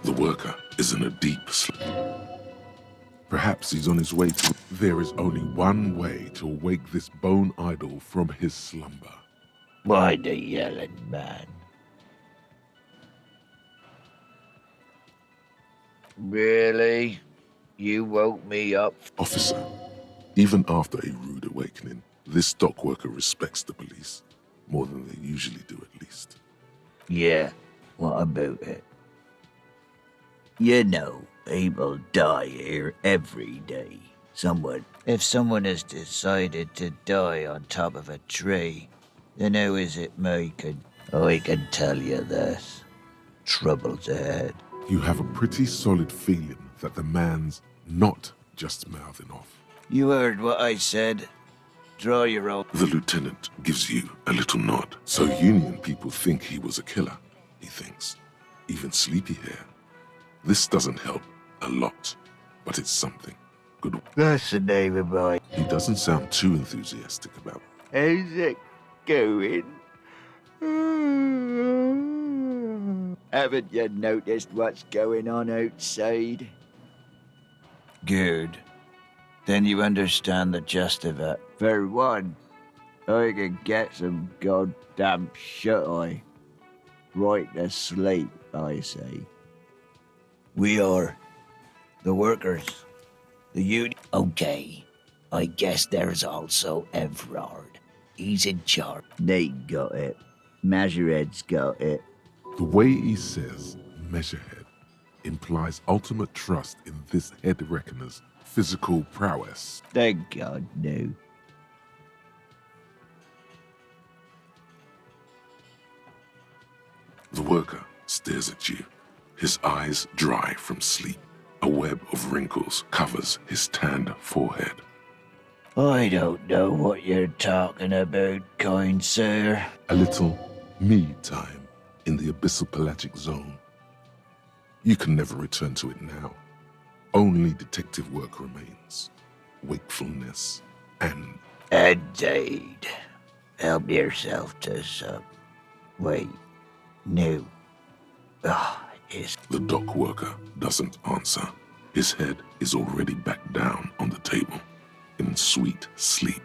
The worker is in a deep sleep. Perhaps he's on his way to... There is only one way to awake this bone idol from his slumber. Why the yelling, man? Really? You woke me up? Officer, even after a rude awakening, this dock worker respects the police. More than they usually do, at least. Yeah, what about it? You know, people die here every day. If someone has decided to die on top of a tree, then how is it I can tell you this. Trouble's ahead. You have a pretty solid feeling that the man's not just mouthing off. You heard what I said. Draw your own. The lieutenant gives you a little nod. So Union people think he was a killer, he thinks. Even Sleepyhair. This doesn't help a lot, but it's something. Good. That's the name of mine. He doesn't sound too enthusiastic about it. How's it going? Haven't you noticed what's going on outside? Good. Then you understand the gist of it. For one, I can get some goddamn shut-eye. Right to sleep, I say. We are the workers. The union. Okay. I guess there's also Everard. He's in charge. Nate got it. Measurehead's got it. The way he says Measurehead implies ultimate trust in this head reckoner's physical prowess. Thank God, no. The worker stares at you, his eyes dry from sleep. A web of wrinkles covers his tanned forehead. I don't know what you're talking about, kind sir. A little me time in the abyssal pelagic zone. You can never return to it now. Only detective work remains. Wakefulness and... Indeed. Help yourself to some. Wait. No. It's... The dock worker doesn't answer. His head is already back down on the table, in sweet sleep.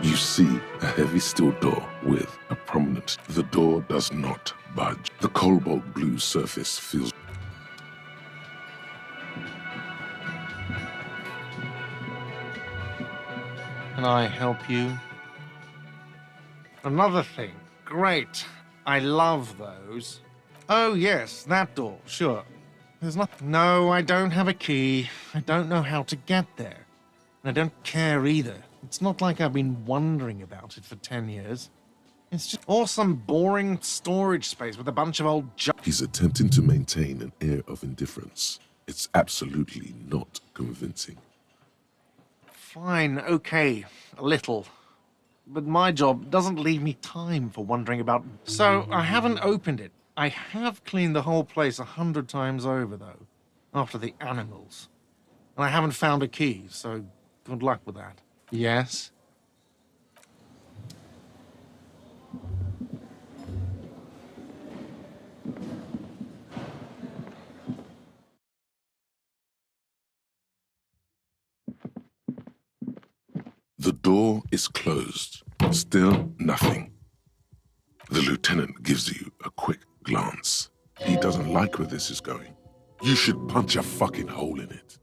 You see a heavy steel door with a prominent... The door does not budge. The cobalt blue surface feels... Can I help you? Another thing. Great. I love those. Oh, yes, that door. Sure. There's not... No, I don't have a key. I don't know how to get there. And I don't care either. It's not like I've been wondering about it for 10 years. It's just awesome, boring storage space with a bunch of old junk. He's attempting to maintain an air of indifference. It's absolutely not convincing. Fine, okay, a little. But my job doesn't leave me time for wondering about... So, I haven't opened it. I have cleaned the whole place 100 times over, though, after the animals. And I haven't found a key, so good luck with that. Yes? The door is closed. Still nothing. The lieutenant gives you a quick glance. He doesn't like where this is going. You should punch a fucking hole in it.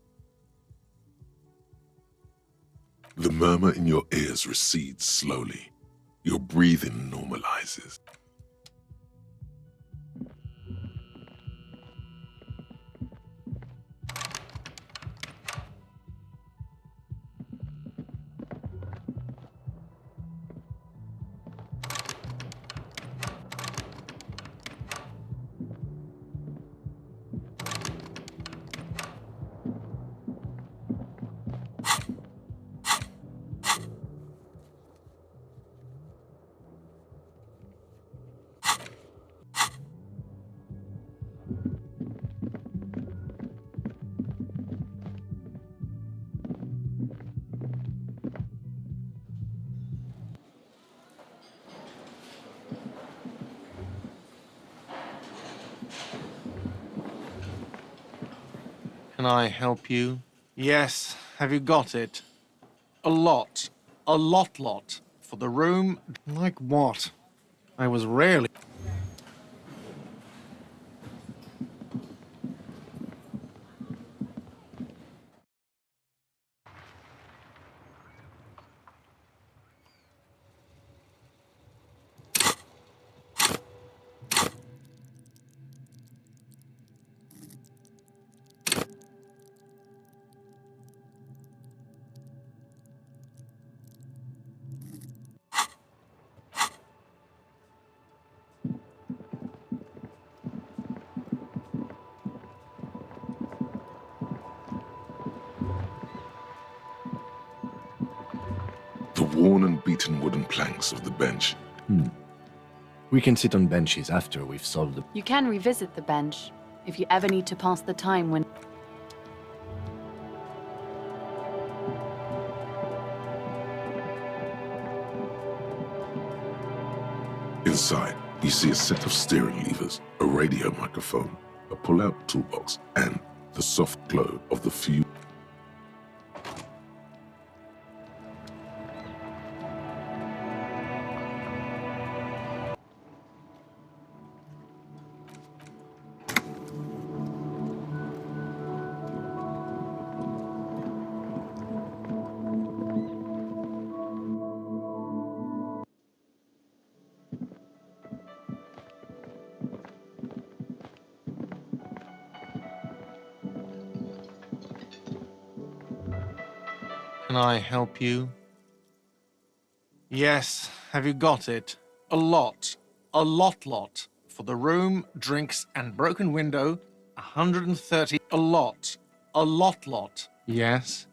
The murmur in your ears recedes slowly. Your breathing normalizes. Can I help you? Yes. Have you got it? A lot. A lot. For the room? Like what? I was rarely... The worn and beaten wooden planks of the bench. We can sit on benches after we've solved the... You can revisit the bench if you ever need to pass the time when... Inside, you see a set of steering levers, a radio microphone, a pull-out toolbox, and the soft glow of the few. Can I help you? Yes, have you got it? A lot. A lot. For the room, drinks, and broken window, 130. A lot. A lot. Yes?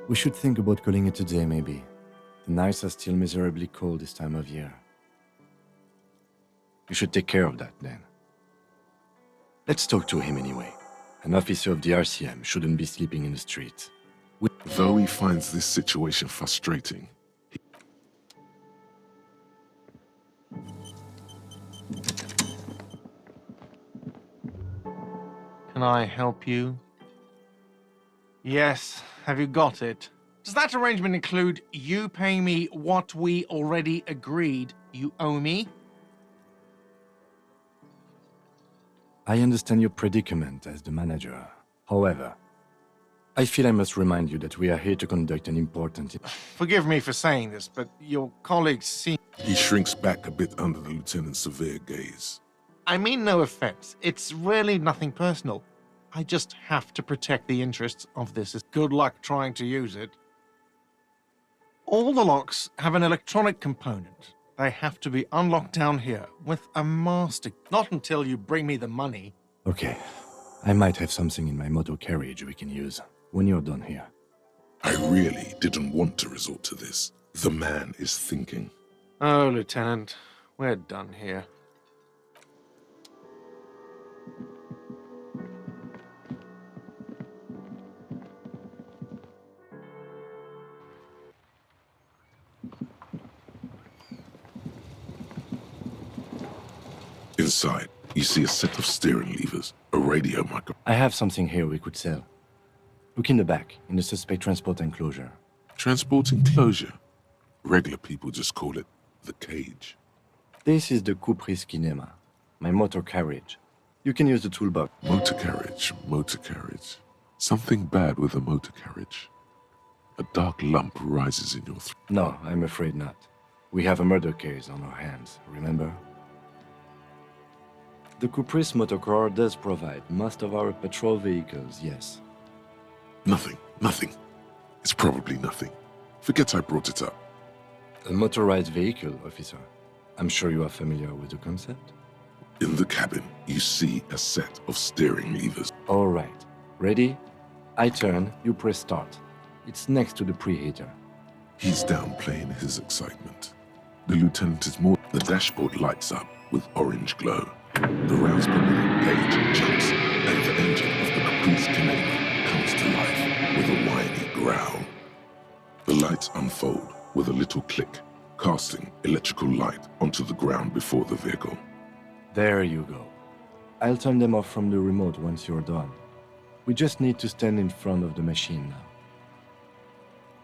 We should think about calling it a day, maybe. The nights are still miserably cold this time of year. You should take care of that, then. Let's talk to him anyway. An officer of the RCM shouldn't be sleeping in the street. Though he finds this situation frustrating, Can I help you? Yes, have you got it? Does that arrangement include you paying me what we already agreed you owe me? I understand your predicament as the manager. However, I feel I must remind you that we are here to conduct an important... Forgive me for saying this, but your colleagues seem... he shrinks back a bit under the lieutenant's severe gaze. I mean no offense. It's really nothing personal. I just have to protect the interests of this. Good luck trying to use it. All the locks have an electronic component. They have to be unlocked down here with a master. Not until you bring me the money. Okay, I might have something in my motor carriage we can use when you're done here. I really didn't want to resort to this. The man is thinking. Oh, Lieutenant, we're done here. Inside, you see a set of steering levers, a radio microphone. I have something here we could sell. Look in the back, in the suspect transport enclosure. Transport enclosure. Regular people just call it the cage. This is the Couperise Kinema, my motor carriage. You can use the toolbox. Motor carriage. Something bad with a motor carriage. A dark lump rises in your throat. No, I'm afraid not. We have a murder case on our hands, remember? The Couperise motorcar does provide most of our patrol vehicles, yes. Nothing. It's probably nothing. Forget I brought it up. A motorized vehicle, officer. I'm sure you are familiar with the concept. In the cabin, you see a set of steering levers. All right. Ready? I turn, you press start. It's next to the preheater. He's downplaying his excitement. The lieutenant is more... The dashboard lights up with orange glow. The rounds per minute gauge jumps, and the engine of the Caprice Canada comes to life with a whiny growl. The lights unfold with a little click, casting electrical light onto the ground before the vehicle. There you go. I'll turn them off from the remote once you're done. We just need to stand in front of the machine now.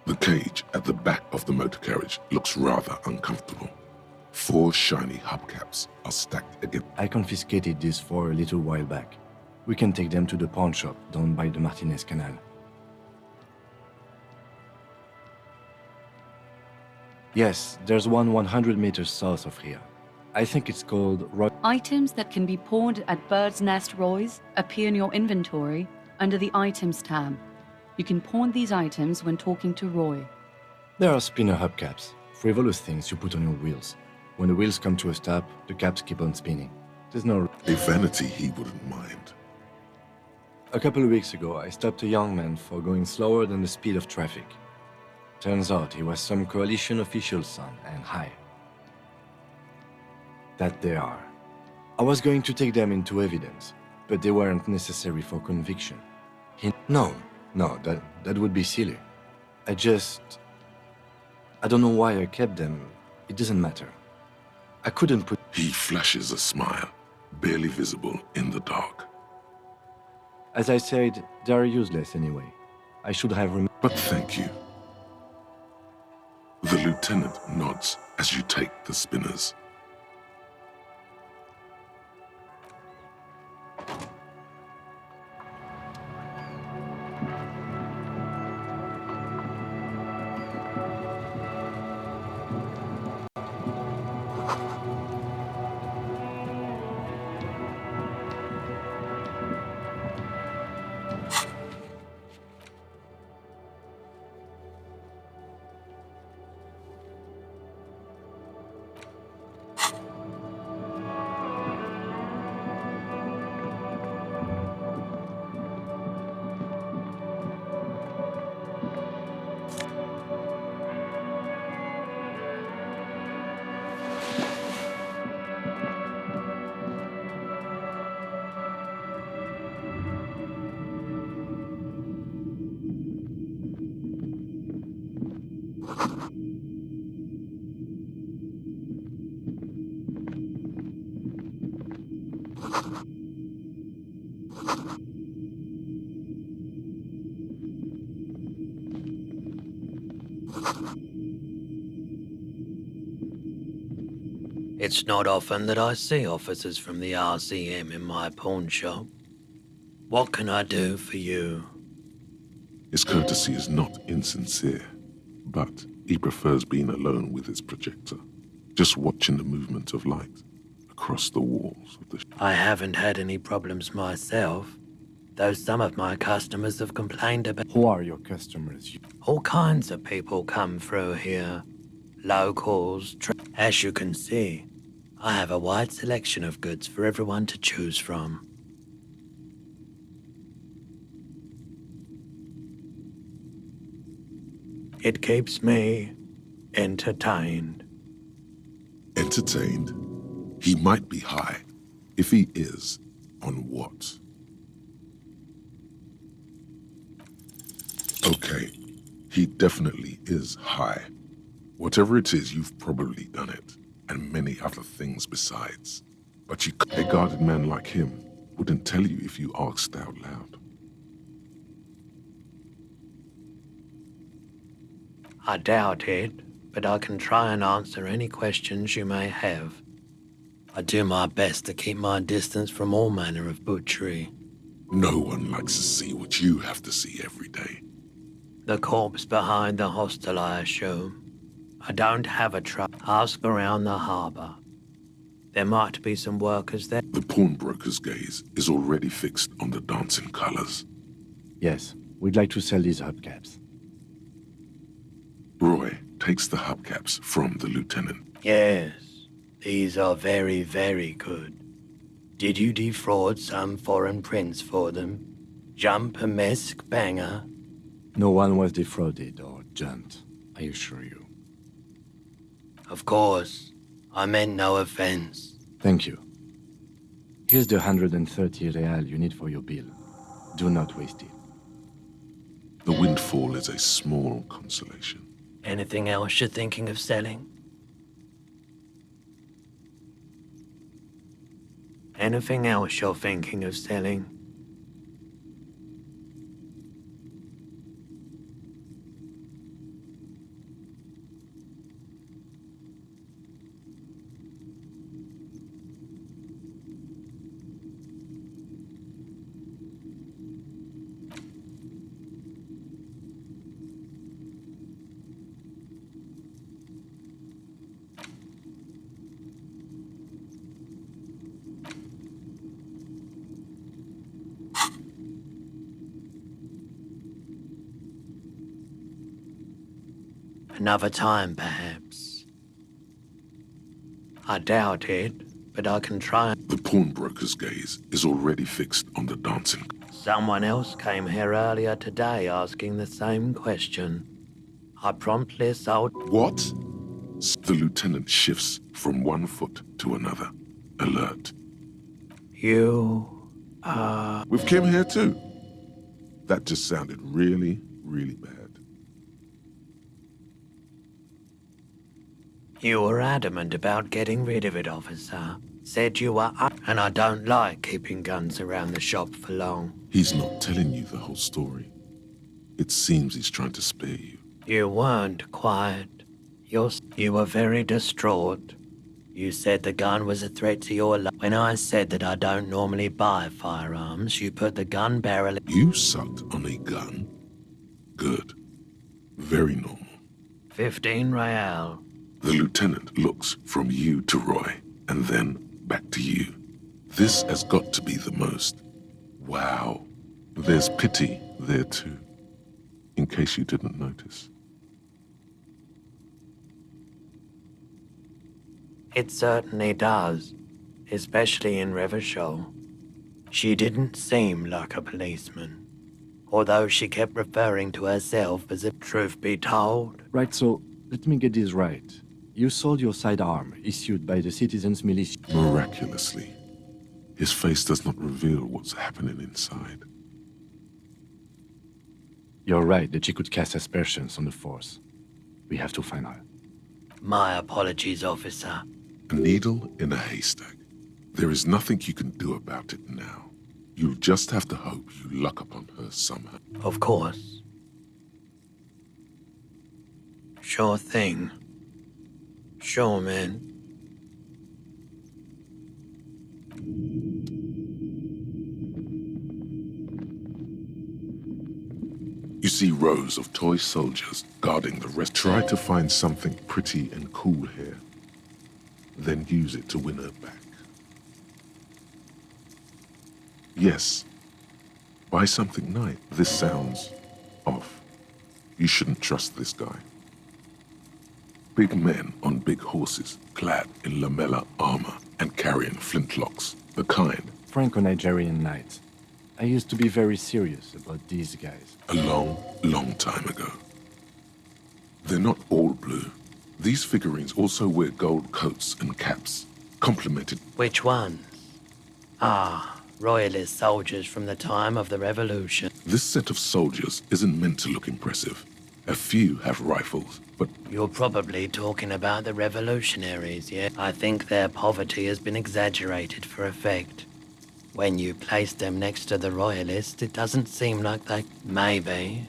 The cage at the back of the motor carriage looks rather uncomfortable. 4 shiny hubcaps are stacked against... I confiscated these 4 a little while back. We can take them to the pawn shop down by the Martinez Canal. Yes, there's one 100 meters south of here. I think it's called... Items that can be pawned at Bird's Nest Roy's appear in your inventory under the Items tab. You can pawn these items when talking to Roy. There are spinner hubcaps, frivolous things you put on your wheels. When the wheels come to a stop, the caps keep on spinning. There's no... A vanity he wouldn't mind. A couple of weeks ago, I stopped a young man for going slower than the speed of traffic. Turns out he was some coalition official's son and high. That they are. I was going to take them into evidence, but they weren't necessary for conviction. No, that would be silly. I don't know why I kept them. It doesn't matter. I couldn't put... He flashes a smile, barely visible in the dark. As I said, they're useless anyway. I should have But thank you. The lieutenant nods as you take the spinners. It's not often that I see officers from the RCM in my pawn shop. What can I do for you? His courtesy is not insincere, but he prefers being alone with his projector, just watching the movement of light across the walls of the... I haven't had any problems myself, though some of my customers have complained about... Who are your customers? All kinds of people come through here. Locals, as you can see, I have a wide selection of goods for everyone to choose from. It keeps me entertained. Entertained? He might be high. If he is, on what? Okay, he definitely is high. Whatever it is, you've probably done it, and many other things besides. But a guarded man like him wouldn't tell you if you asked out loud. I doubt it, but I can try and answer any questions you may have. I do my best to keep my distance from all manner of butchery. No one likes to see what you have to see every day. The corpse behind the hostel, I assume. I don't have a truck. Ask around the harbour. There might be some workers there. The pawnbroker's gaze is already fixed on the dancing colors. Yes, we'd like to sell these hubcaps. Roy takes the hubcaps from the lieutenant. Yes, these are very, very good. Did you defraud some foreign prince for them? Jump a mesk banger? No one was defrauded or jumped, I assure you. Of course. I meant no offense. Thank you. Here's the 130 real you need for your bill. Do not waste it. The windfall is a small consolation. Anything else you're thinking of selling? Anything else you're thinking of selling? Another time, perhaps. I doubt it, but I can try. The pawnbroker's gaze is already fixed on the dancing. Someone else came here earlier today asking the same question. I promptly sold... What? The lieutenant shifts from one foot to another, alert. You With Kim here too. That just sounded really, really bad. You were adamant about getting rid of it, officer. Said you were up, and I don't like keeping guns around the shop for long. He's not telling you the whole story. It seems he's trying to spare you. You weren't quiet. You were very distraught. You said the gun was a threat to your life. When I said that I don't normally buy firearms, you put the gun barrel... You sucked on a gun? Good. Very normal. 15 real. The lieutenant looks from you to Roy, and then back to you. This has got to be the most. Wow. There's pity there too, in case you didn't notice. It certainly does, especially in Revachol. She didn't seem like a policeman, although she kept referring to herself as a truth be told. Right, so let me get this right. You sold your sidearm, issued by the citizens' militia. Miraculously, his face does not reveal what's happening inside. You're right that she could cast aspersions on the force. We have to find her. My apologies, officer. A needle in a haystack. There is nothing you can do about it now. You'll just have to hope you luck upon her somehow. Of course. Sure thing. Sure, man. You see rows of toy soldiers guarding the rest. Try to find something pretty and cool here. Then use it to win her back. Yes. Buy something nice. This sounds off. You shouldn't trust this guy. Big men on big horses, clad in lamella armor and carrying flintlocks. The kind. Franco-Nigerian knights. I used to be very serious about these guys. A long, long time ago. They're not all blue. These figurines also wear gold coats and caps, complemented. Which ones? Ah, royalist soldiers from the time of the Revolution. This set of soldiers isn't meant to look impressive. A few have rifles, but... You're probably talking about the revolutionaries, yeah? I think their poverty has been exaggerated for effect. When you place them next to the royalists, it doesn't seem like they... Maybe.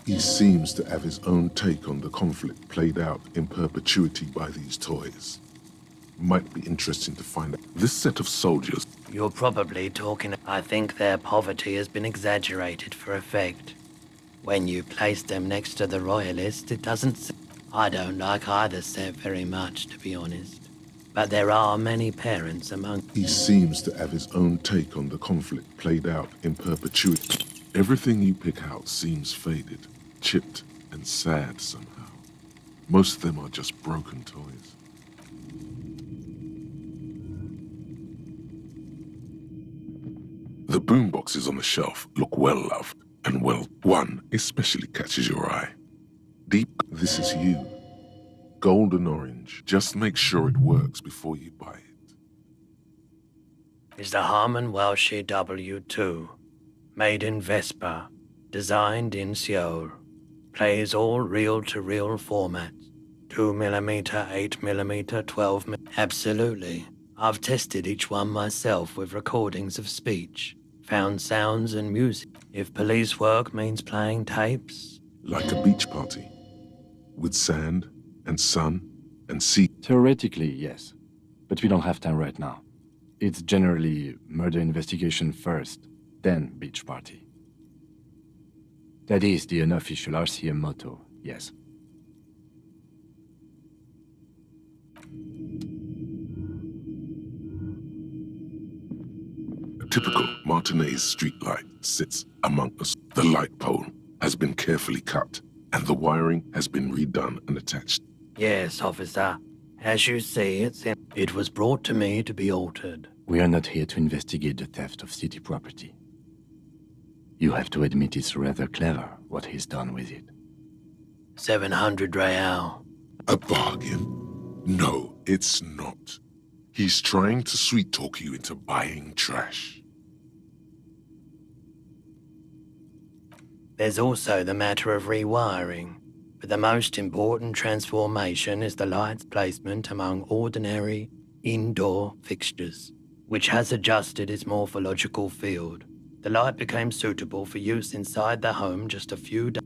He seems to have his own take on the conflict played out in perpetuity by these toys. Might be interesting to find out. This set of soldiers... You're probably talking... I think their poverty has been exaggerated for effect. When you place them next to the royalists, it doesn't... I don't like either set very much, to be honest. But there are many parents among... He seems to have his own take on the conflict played out in perpetuity. Everything you pick out seems faded, chipped, and sad somehow. Most of them are just broken toys. The boomboxes on the shelf look well loved, and well, one especially catches your eye. Deep, this is you. Golden orange. Just make sure it works before you buy it. Is the Harman Welsh W2. Made in Vespa. Designed in Seoul. Plays all reel-to-reel formats. 2mm, 8mm, 12mm. Absolutely. I've tested each one myself with recordings of speech. Found sounds and music. If police work means playing tapes. Like a beach party. With sand and sun and sea. Theoretically, yes. But we don't have time right now. It's generally murder investigation first, then beach party. That is the unofficial RCM motto, yes. A typical Martinez streetlight sits among us. The light pole has been carefully cut, and the wiring has been redone and attached. Yes, officer. As you see, it was brought to me to be altered. We are not here to investigate the theft of city property. You have to admit it's rather clever what he's done with it. 700 real. A bargain? No, it's not. He's trying to sweet-talk you into buying trash. There's also the matter of rewiring, but the most important transformation is the light's placement among ordinary indoor fixtures, which has adjusted its morphological field. The light became suitable for use inside the home just a few days.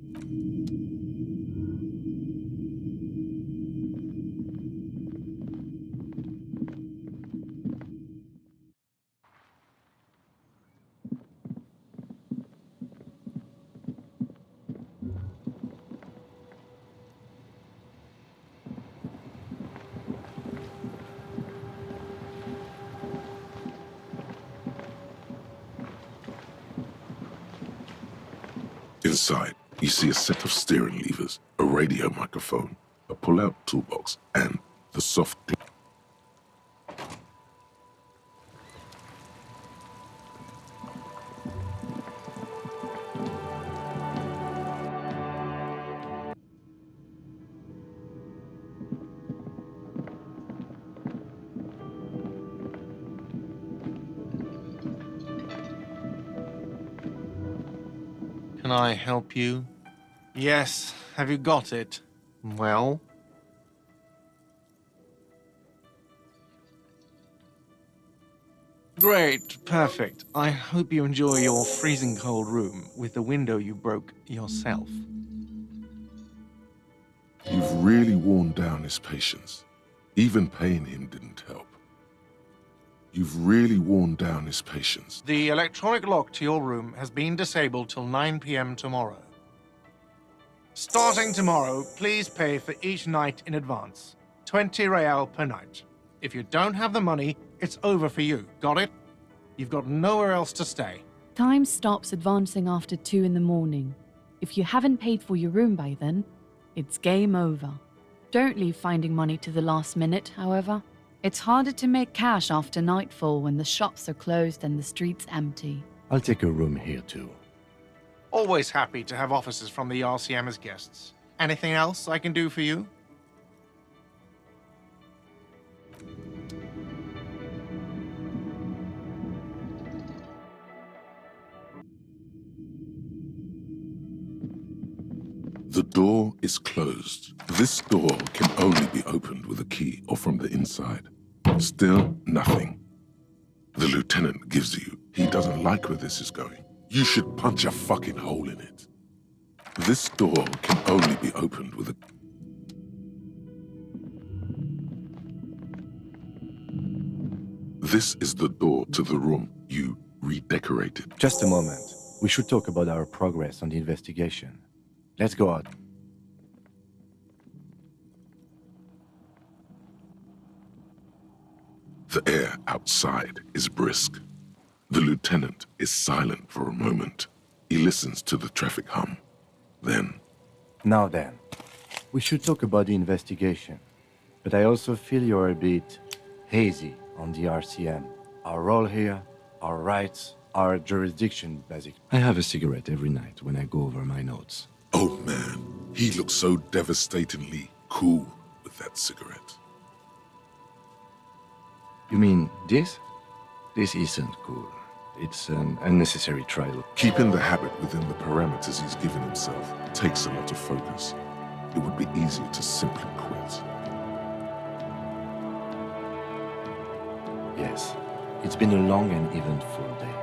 Inside, you see a set of steering levers, a radio microphone, a pull-out toolbox, and the soft... Can I help you? Yes. Have you got it? Well? Great. Perfect. I hope you enjoy your freezing cold room with the window you broke yourself. You've really worn down his patience. Even paying him didn't help. You've really worn down his patience. The electronic lock to your room has been disabled till 9 p.m. tomorrow. Starting tomorrow, please pay for each night in advance. 20 real per night. If you don't have the money, it's over for you. Got it? You've got nowhere else to stay. Time stops advancing after 2 in the morning. If you haven't paid for your room by then, it's game over. Don't leave finding money to the last minute, however. It's harder to make cash after nightfall when the shops are closed and the streets empty. I'll take a room here too. Always happy to have officers from the RCM as guests. Anything else I can do for you? The door is closed. This door can only be opened with a key or from the inside. Still nothing. The lieutenant gives you. He doesn't like where this is going. You should punch a fucking hole in it. This door can only be opened with a... This is the door to the room you redecorated. Just a moment. We should talk about our progress on the investigation. Let's go out. The air outside is brisk. The lieutenant is silent for a moment. He listens to the traffic hum. Then... Now then, we should talk about the investigation. But I also feel you're a bit hazy on the RCM. Our role here, our rights, our jurisdiction, basically. I have a cigarette every night when I go over my notes. Oh man, he looks so devastatingly cool with that cigarette. You mean this? This isn't cool. It's an unnecessary trial. Keeping the habit within the parameters he's given himself takes a lot of focus. It would be easier to simply quit. Yes, it's been a long and eventful day.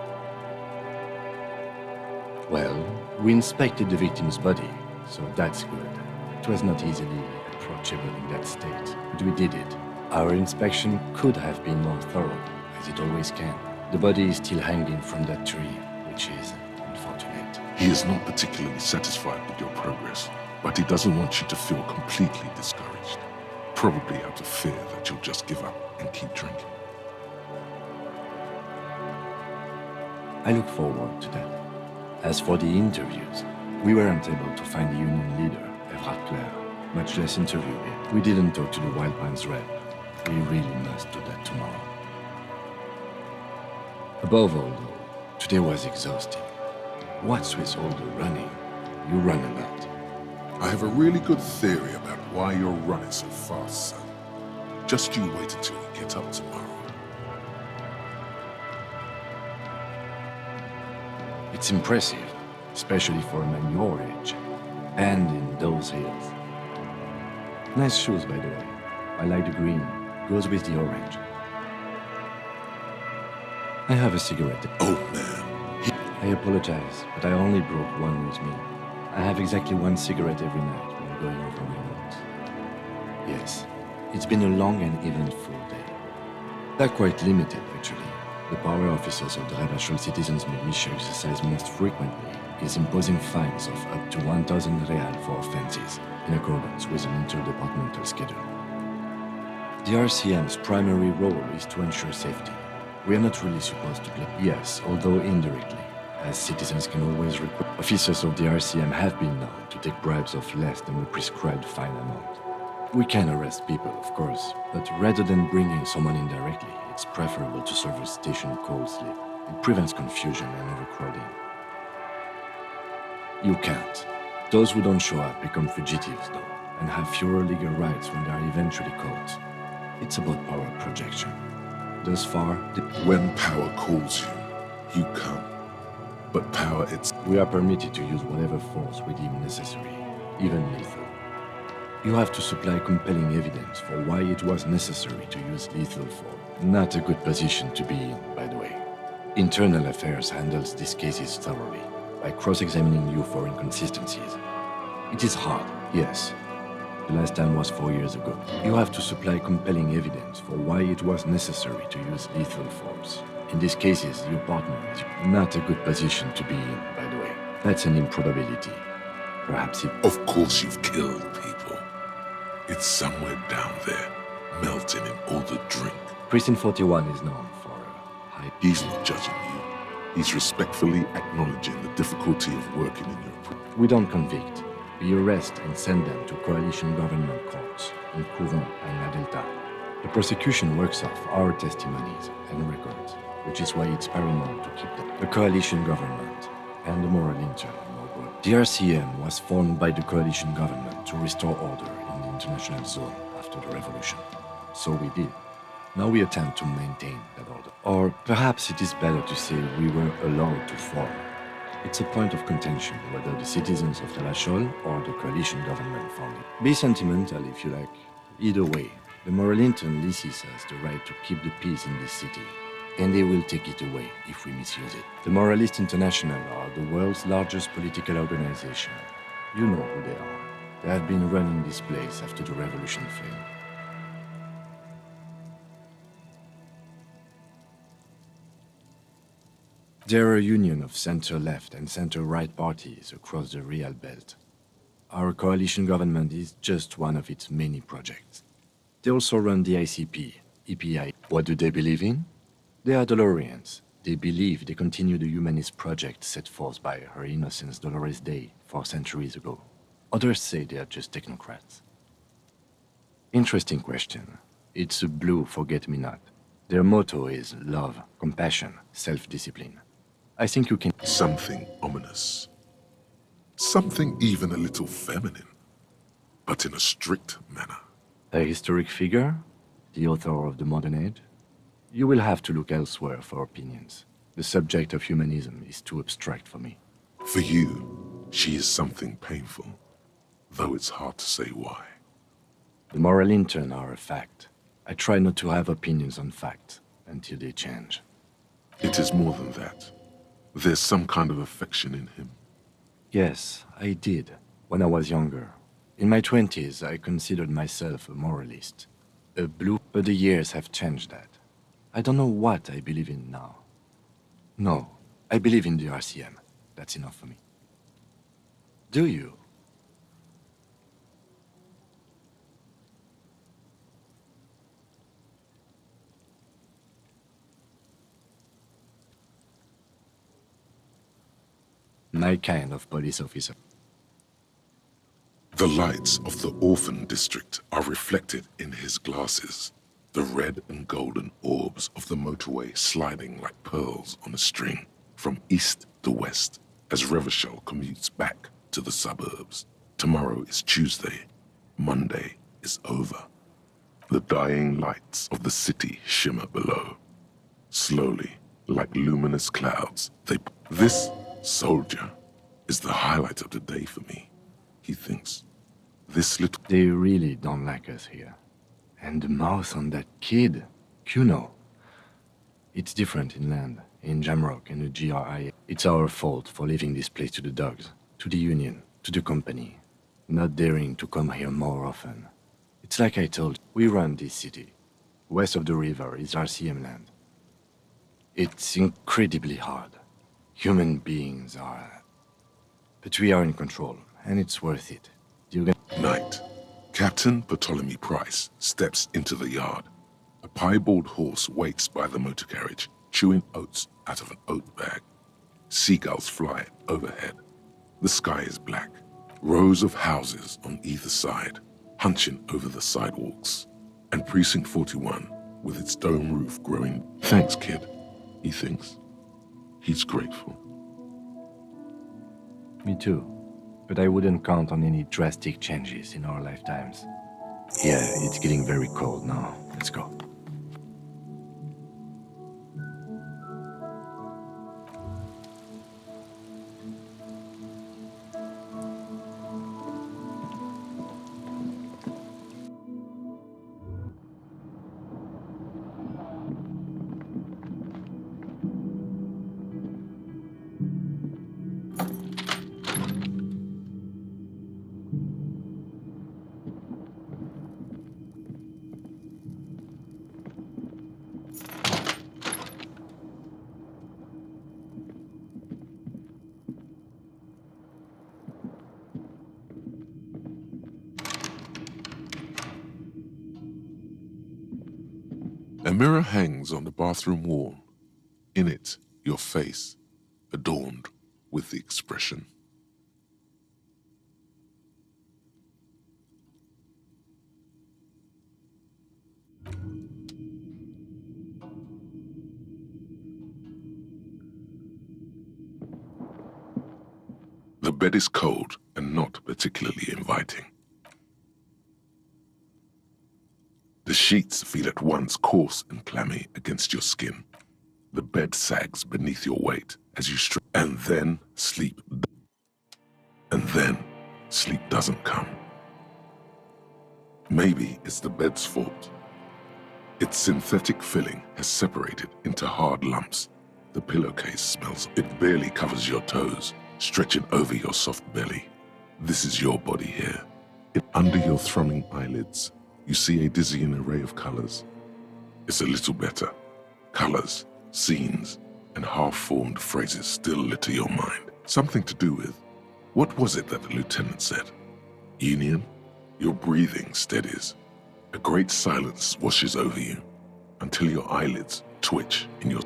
Well, we inspected the victim's body, so that's good. It was not easily approachable in that state, but we did it. Our inspection could have been more thorough, as it always can. The body is still hanging from that tree, which is unfortunate. He is not particularly satisfied with your progress, but he doesn't want you to feel completely discouraged. Probably out of fear that you'll just give up and keep drinking. I look forward to that. As for the interviews, we weren't able to find the union leader, Everard Clare, much less interview him. We didn't talk to the Wild Pines rep. We really must do that tomorrow. Above all, though, today was exhausting. What's with all the running? You run a lot. I have a really good theory about why you're running so fast, son. Just you wait until we get up tomorrow. It's impressive. especially for a man your age, and in those heels. Nice shoes, by the way. I like the green. Goes with the orange. I have a cigarette. Oh man, I apologize, but I only brought one with me. I have exactly one cigarette every night when going over my notes. Yes, it's been a long and eventful day. They're quite limited, actually. The power officers of the Rebachol Citizens Militia exercise most frequently is imposing fines of up to 1,000 real for offenses, in accordance with an interdepartmental schedule. The RCM's primary role is to ensure safety. We are not really supposed to play. Yes, although indirectly, as citizens can always request. Officers of the RCM have been known to take bribes of less than the prescribed fine amount. We can arrest people, of course, but rather than bringing someone in directly, it's preferable to serve a station cold slip. It prevents confusion and overcrowding. You can't. Those who don't show up become fugitives, though, and have fewer legal rights when they are eventually caught. It's about power projection. Thus far, when power calls you, you come. But power we are permitted to use whatever force we deem necessary, even lethal. You have to supply compelling evidence for why it was necessary to use lethal force. Not a good position to be in, by the way. Internal Affairs handles these cases thoroughly, by cross-examining you for inconsistencies. It is hard, yes. The last time was 4 years ago. You have to supply compelling evidence for why it was necessary to use lethal force. In these cases, your partner is not a good position to be in, by the way. That's an improbability. Perhaps it... Of course you've killed people. It's somewhere down there, melting in all the drink. Precinct 41 is known for high... He's not judging you. He's respectfully acknowledging the difficulty of working in your... We don't convict. We arrest and send them to coalition government courts in Courant and La Delta. The prosecution works off our testimonies and records, which is why it's paramount to keep them. The coalition government and the moral intern. The RCM was formed by the coalition government to restore order in the international zone after the revolution. So we did. Now we attempt to maintain that order. Or perhaps it is better to say we were allowed to form. It's a point of contention whether the citizens of Rebachol or the coalition government found it. Be sentimental if you like. Either way, the moral intern leases us the right to keep the peace in this city, and they will take it away if we misuse it. The Moralist International are the world's largest political organization. You know who they are. They have been running this place after the revolution failed. They're a union of center-left and center-right parties across the Real Belt. Our coalition government is just one of its many projects. They also run the ICP, EPI. What do they believe in? They are Dolorians. They believe they continue the humanist project set forth by Her Innocence Dolores Day 4 centuries ago. Others say they are just technocrats. Interesting question. It's a blue forget-me-not. Their motto is love, compassion, self-discipline. I think you can... Something ominous. Something even a little feminine, but in a strict manner. A historic figure? The author of the modern age? You will have to look elsewhere for opinions. The subject of humanism is too abstract for me. For you, she is something painful, though it's hard to say why. The moral intern are a fact. I try not to have opinions on facts until they change. It is more than that. There's some kind of affection in him. Yes, I did, when I was younger. In my 20s, I considered myself a moralist. A blue, but the years have changed that. I don't know what I believe in now. No, I believe in the RCM. That's enough for me. Do you? My kind of police officer. The lights of the orphan district are reflected in his glasses, the red and golden orbs of the motorway sliding like pearls on a string from east to west as Revachol commutes back to the suburbs. Tomorrow is Tuesday. Monday is over. The dying lights of the city shimmer below. Slowly, like luminous clouds, this soldier is the highlight of the day for me, he thinks. This little... They really don't like us here. And the mouth on that kid, Kuno. It's different inland, in Jamrock and the GRI. It's our fault for leaving this place to the dogs, to the Union, to the company, not daring to come here more often. It's like I told you, we run this city. West of the river is RCM land. It's incredibly hard. Human beings are... But we are in control, and it's worth it. Night. Captain Ptolemy Price steps into the yard. A piebald horse waits by the motor carriage, chewing oats out of an oat bag. Seagulls fly overhead. The sky is black. Rows of houses on either side, hunching over the sidewalks. And Precinct 41, with its dome roof growing. Thanks, kid, he thinks. He's grateful. Me too. But I wouldn't count on any drastic changes in our lifetimes. Yeah, it's getting very cold now. Let's go. A mirror hangs on the bathroom wall. In it, your face, adorned with the expression. The bed is cold and not particularly inviting. The sheets feel at once coarse and clammy against your skin. The bed sags beneath your weight as you stretch, and then sleep doesn't come. Maybe it's the bed's fault. Its synthetic filling has separated into hard lumps. The pillowcase smells. It barely covers your toes, stretching over your soft belly. This is your body here. Under your thrumming eyelids, you see a dizzying array of colors. It's a little better. Colors, scenes, and half-formed phrases still litter your mind. Something to do with, what was it that the lieutenant said? Union? Your breathing steadies. A great silence washes over you until your eyelids twitch in your...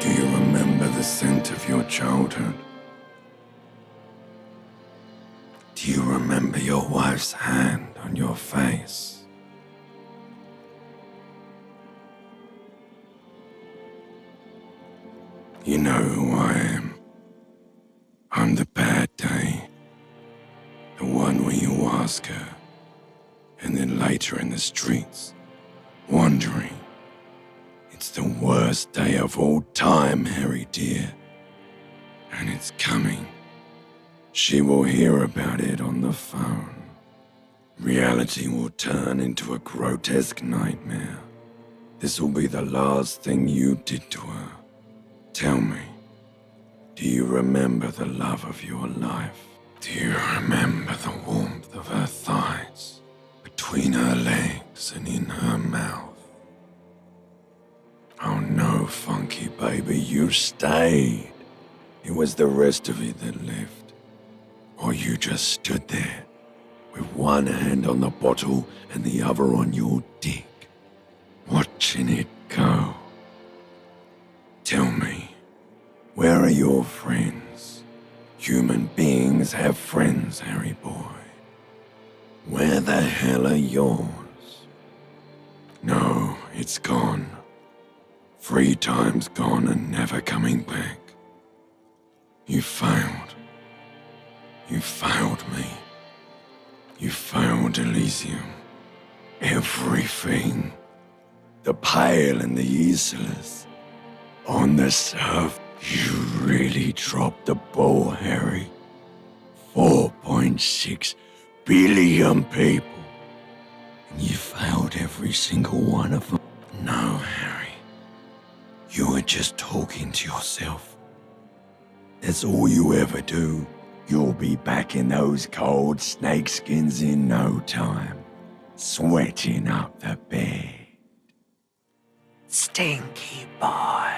Do you remember the scent of your childhood? Do you remember your wife's hand on your face? You know who I am. I'm the bad day. The one where you ask her, and then later in the streets, wandering. It's the worst day of all time, Harry dear. And it's coming. She will hear about it on the phone. Reality will turn into a grotesque nightmare. This will be the last thing you did to her. Tell me, do you remember the love of your life? Do you remember the warmth of her thighs, between her legs and in her mouth? Oh no, funky baby, you stayed. It was the rest of it that left. Or you just stood there, with one hand on the bottle and the other on your dick, watching it go? Tell me, where are your friends? Human beings have friends, Harry boy. Where the hell are yours? No, it's gone. 3 times gone and never coming back. You failed. You failed me. You failed Elysium. Everything. The Pale and the useless. On the surf, you really dropped the ball, Harry. 4.6 billion people. And you failed every single one of them. No, Harry. You were just talking to yourself. That's all you ever do. You'll be back in those cold snakeskins in no time, sweating up the bed. Stinky boy.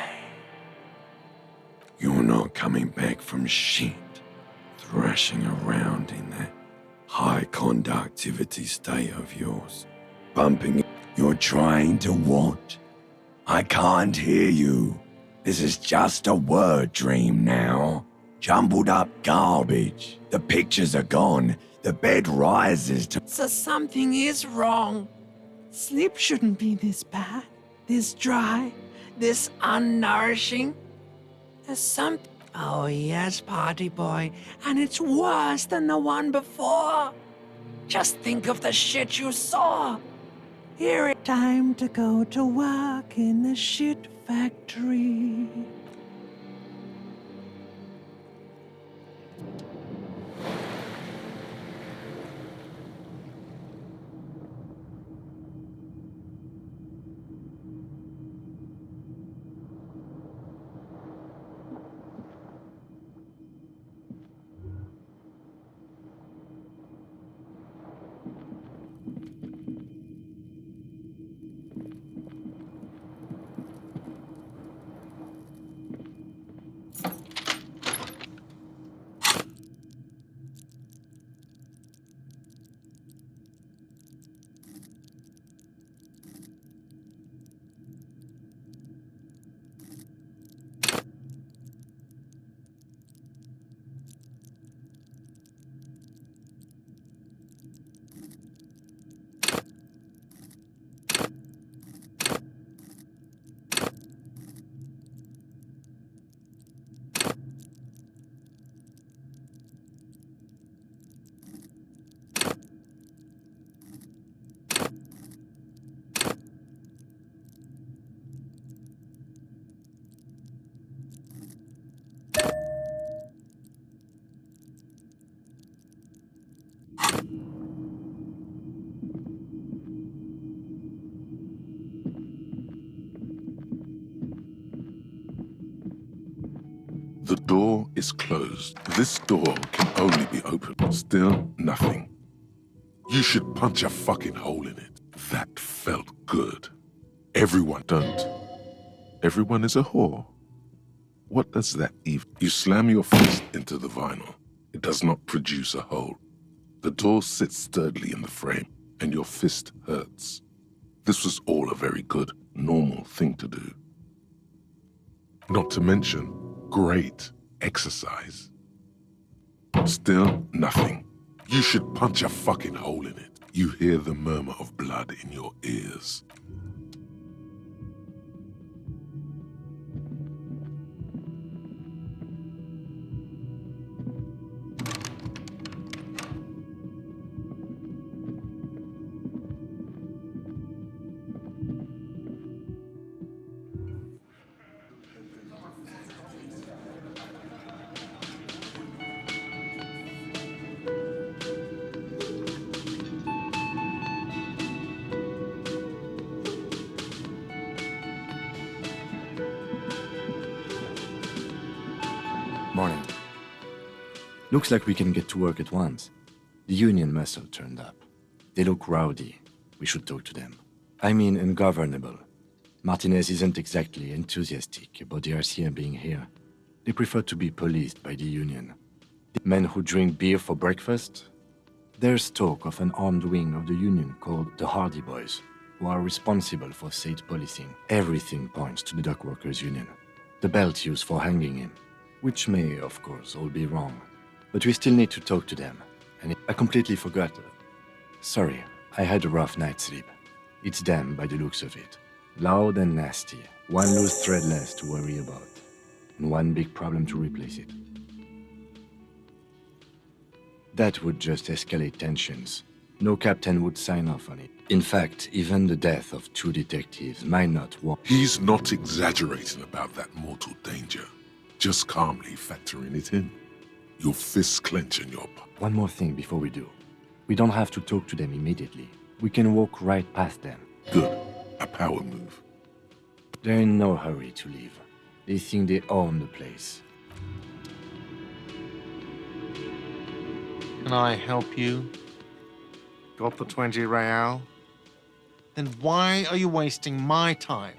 You're not coming back from shit, thrashing around in that high conductivity state of yours, bumping. You're trying to what? I can't hear you. This is just a word dream now. Jumbled up garbage. The pictures are gone. The bed rises to... So something is wrong. Sleep shouldn't be this bad, this dry, this unnourishing. There's something... Oh yes, party boy, and it's worse than the one before. Just think of the shit you saw. Here it's time to go to work in the shit factory. The door is closed. This door can only be opened. Still nothing. You should punch a fucking hole in it. That felt good. Everyone don't. Everyone is a whore. What does that even... You slam your fist into the vinyl. It does not produce a hole. The door sits sturdily in the frame, and your fist hurts. This was all a very good, normal thing to do. Not to mention, great exercise. Still nothing. You should punch a fucking hole in it. You hear the murmur of blood in your ears. Morning. Looks like we can get to work at once. The union must have turned up. They look rowdy. We should talk to them. I mean ungovernable. Martinez isn't exactly enthusiastic about the RCM being here. They prefer to be policed by the union. Men who drink beer for breakfast? There's talk of an armed wing of the Union called the Hardy Boys, who are responsible for state policing. Everything points to the Dockworkers Union, the belt used for hanging him, which may, of course, all be wrong. But we still need to talk to them, and I completely forgot. Sorry, I had a rough night's sleep. It's them by the looks of it. Loud and nasty, one loose thread less to worry about, and one big problem to replace it. That would just escalate tensions. No captain would sign off on it. In fact, even the death of 2 detectives might not work. He's not exaggerating about that mortal danger. Just calmly factoring it in. Your fists clench in your... One more thing before we do. We don't have to talk to them immediately. We can walk right past them. Good. A power move. They're in no hurry to leave. They think they own the place. Can I help you? Got the 20 real? Then why are you wasting my time?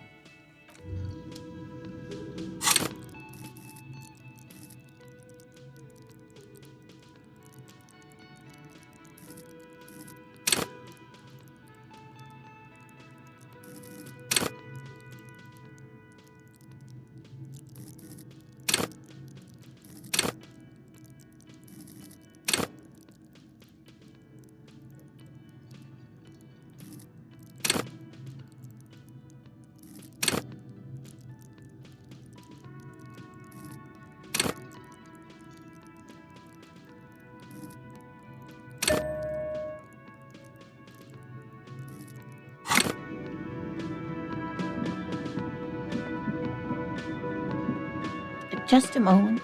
Just a moment.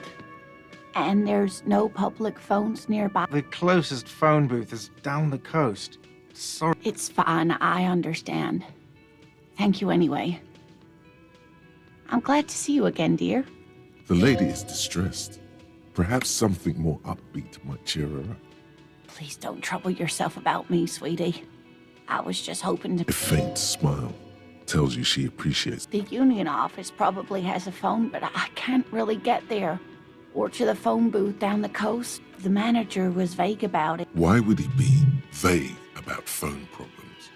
And there's no public phones nearby. The closest phone booth is down the coast. Sorry. It's fine, I understand. Thank you anyway. I'm glad to see you again, dear. The lady is distressed. Perhaps something more upbeat might cheer her up. Please don't trouble yourself about me, sweetie. I was just hoping to... A faint smile tells you she appreciates. The union office probably has a phone, but I can't really get there. Or to the phone booth down the coast. The manager was vague about it. Why would he be vague about phone problems?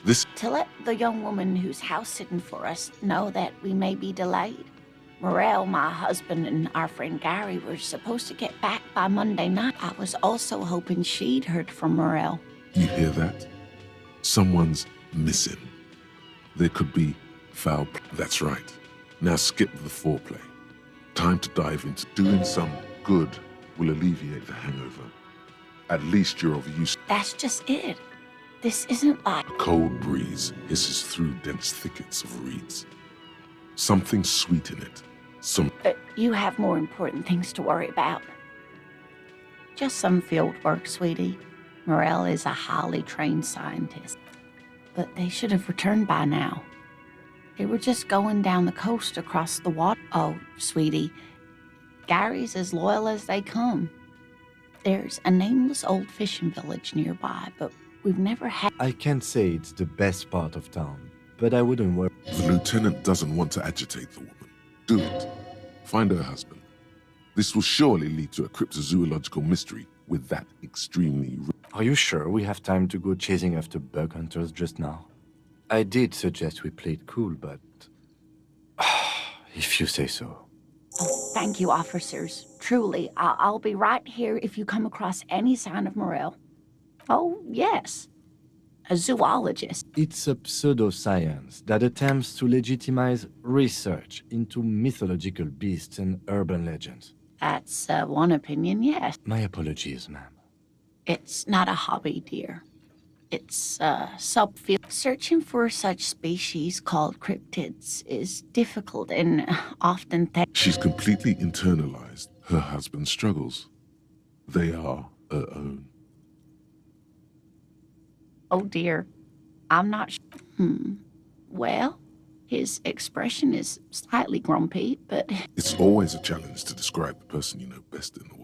This... To let the young woman who's house-sitting for us know that we may be delayed. Morel, my husband, and our friend Gary were supposed to get back by Monday night. I was also hoping she'd heard from Morel. You hear that? Someone's missing. There could be foul... That's right. Now skip the foreplay. Time to dive into doing some good will alleviate the hangover. At least you're of use. That's just it. This isn't like... A cold breeze hisses through dense thickets of reeds. Something sweet in it. You have more important things to worry about. Just some field work, sweetie. Morel is a highly trained scientist. But they should have returned by now. They were just going down the coast across the water. Oh, sweetie, Gary's as loyal as they come. There's a nameless old fishing village nearby, but we've never had... I can't say it's the best part of town, but I wouldn't worry. The lieutenant doesn't want to agitate the woman. Do it. Find her husband. This will surely lead to a cryptozoological mystery with that extremely... Are you sure we have time to go chasing after bug hunters just now? I did suggest we play it cool, but... if you say so. Oh, thank you, officers. Truly, I'll be right here if you come across any sign of Morel. Oh, yes. A zoologist. It's a pseudoscience that attempts to legitimize research into mythological beasts and urban legends. That's one opinion, yes. My apologies, ma'am. It's not a hobby, dear. It's a subfield. Searching for such species called cryptids is difficult and often... She's completely internalized her husband's struggles. They are her own. Oh, dear. I'm not sure. Well, his expression is slightly grumpy, but... It's always a challenge to describe the person you know best in the world.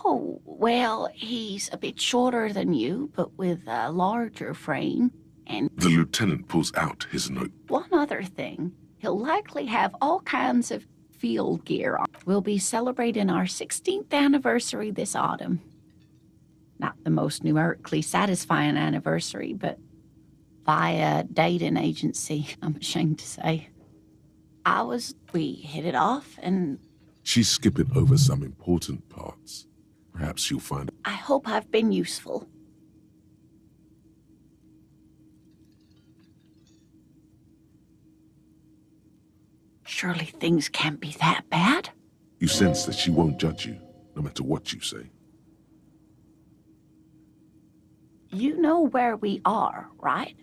Oh, well, he's a bit shorter than you, but with a larger frame, and... The lieutenant pulls out his note. One other thing. He'll likely have all kinds of field gear on. we'll be celebrating our 16th anniversary this autumn. Not the most numerically satisfying anniversary, but via dating agency, I'm ashamed to say. We hit it off, and She's skipping over some important parts. Perhaps you'll find... I hope I've been useful. Surely things can't be that bad? You sense that she won't judge you, no matter what you say. You know where we are, right?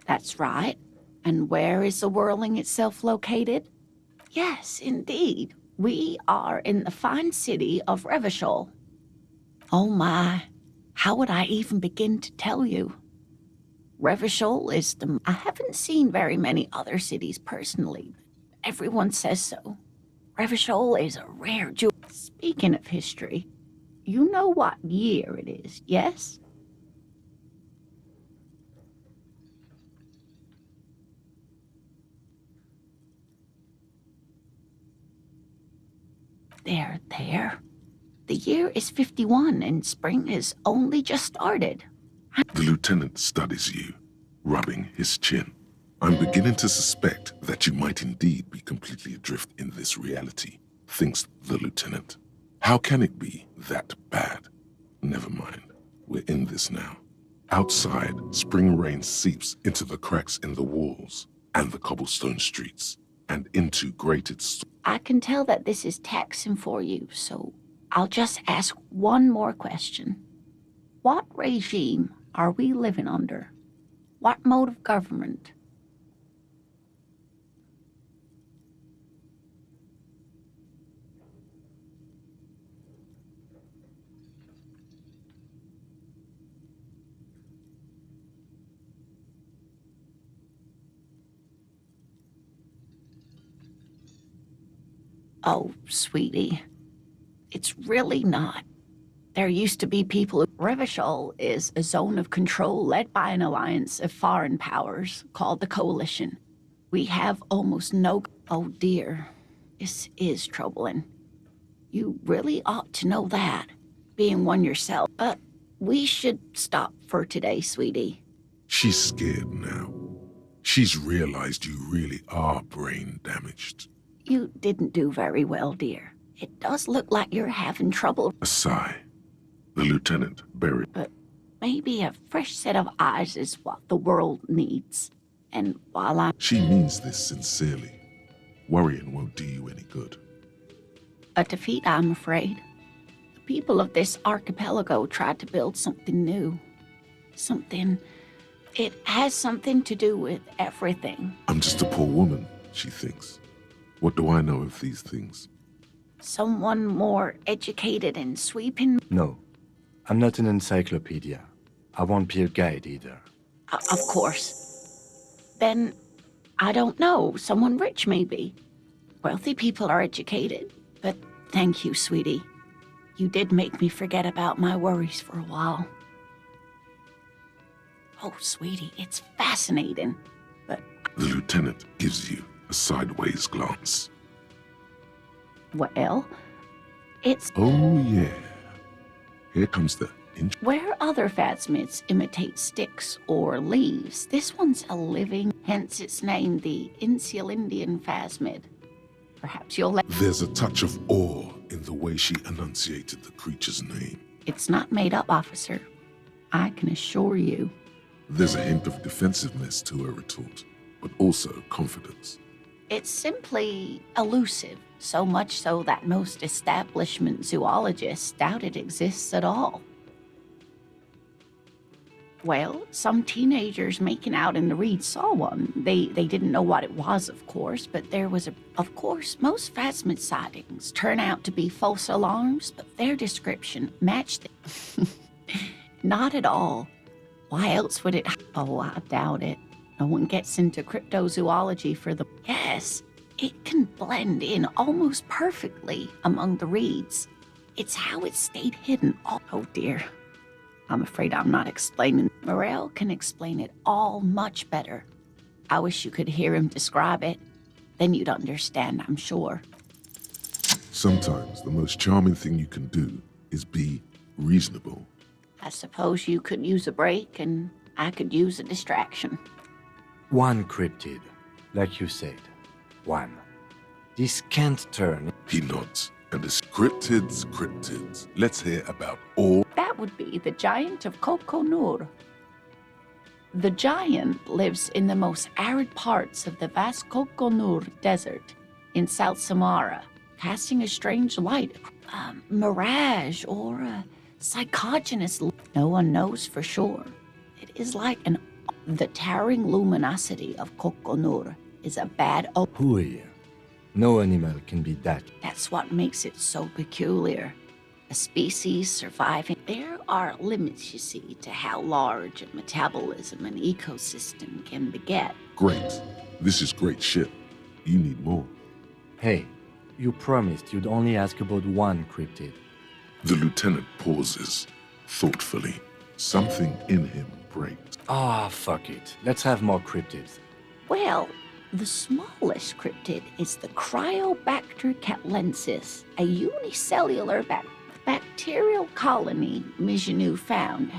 That's right. And where is the whirling itself located? Yes, indeed. We are in the fine city of Revachol. Oh my, how would I even begin to tell you? Revachol is I haven't seen very many other cities personally. Everyone says so. Revachol is a rare jewel. Speaking of history, you know what year it is, yes? There. The year is 51 and spring has only just started. The lieutenant studies you, rubbing his chin. I'm beginning to suspect that you might indeed be completely adrift in this reality, thinks the lieutenant. How can it be that bad? Never mind. We're in this now. Outside, spring rain seeps into the cracks in the walls and the cobblestone streets and into grated... I can tell that this is taxing for you, so I'll just ask one more question. What regime are we living under? What mode of government? Oh, sweetie, it's really not. There used to be people. Revachol is a zone of control led by an alliance of foreign powers called the Coalition. We have almost no... Oh dear, this is troubling. You really ought to know that, being one yourself. But we should stop for today, sweetie. She's scared now. She's realized you really are brain damaged. You didn't do very well, dear. It does look like you're having trouble. A sigh. The lieutenant buried. But maybe a fresh set of eyes is what the world needs. And while I'm... She means this sincerely. Worrying won't do you any good. A defeat, I'm afraid. The people of this archipelago tried to build something new. Something... It has something to do with everything. I'm just a poor woman, she thinks. What do I know of these things? Someone more educated and sweeping? No, I'm not an encyclopedia. I won't be a guide either. Of course. Then, I don't know, someone rich maybe. Wealthy people are educated, but thank you, sweetie. You did make me forget about my worries for a while. Oh, sweetie, it's fascinating, but... The lieutenant gives you a sideways glance. Well, it's... Oh, yeah. Here comes the... Where other phasmids imitate sticks or leaves, this one's a living, hence its name, the Insulindian phasmid. Perhaps you'll let... There's a touch of awe in the way she enunciated the creature's name. It's not made up, officer. I can assure you. There's a hint of defensiveness to her retort, but also confidence. It's simply elusive, so much so that most establishment zoologists doubt it exists at all. Well, some teenagers making out in the reeds saw one. They didn't know what it was, of course, but there was a... Of course, most phasmid sightings turn out to be false alarms, but their description matched it. Not at all. Why else would it... Oh, I doubt it. No one gets into cryptozoology for the... Yes, it can blend in almost perfectly among the reeds. It's how it stayed hidden. Oh dear. I'm afraid I'm not explaining. Morel can explain it all much better. I wish you could hear him describe it. Then you'd understand, I'm sure. Sometimes the most charming thing you can do is be reasonable. I suppose you could use a break and I could use a distraction. One cryptid, like you said. One. This can't turn. He nods, and as cryptids. Let's hear about all. That would be the giant of Kokonur. The giant lives in the most arid parts of the vast Kokonur Desert in South Samara, casting a strange light, a mirage or a psychogenous. No one knows for sure. It is like the towering luminosity of Kokonur is a bad omen. Hui. No animal can be that. That's what makes it so peculiar. A species surviving. There are limits, you see, to how large a metabolism an ecosystem can beget. Great. This is great shit. You need more. Hey, you promised you'd only ask about one cryptid. The lieutenant pauses, thoughtfully. Something in him breaks. Ah, fuck it. Let's have more cryptids. Well, the smallest cryptid is the Cryobacter catlensis, a unicellular bacterial colony Mijanou found.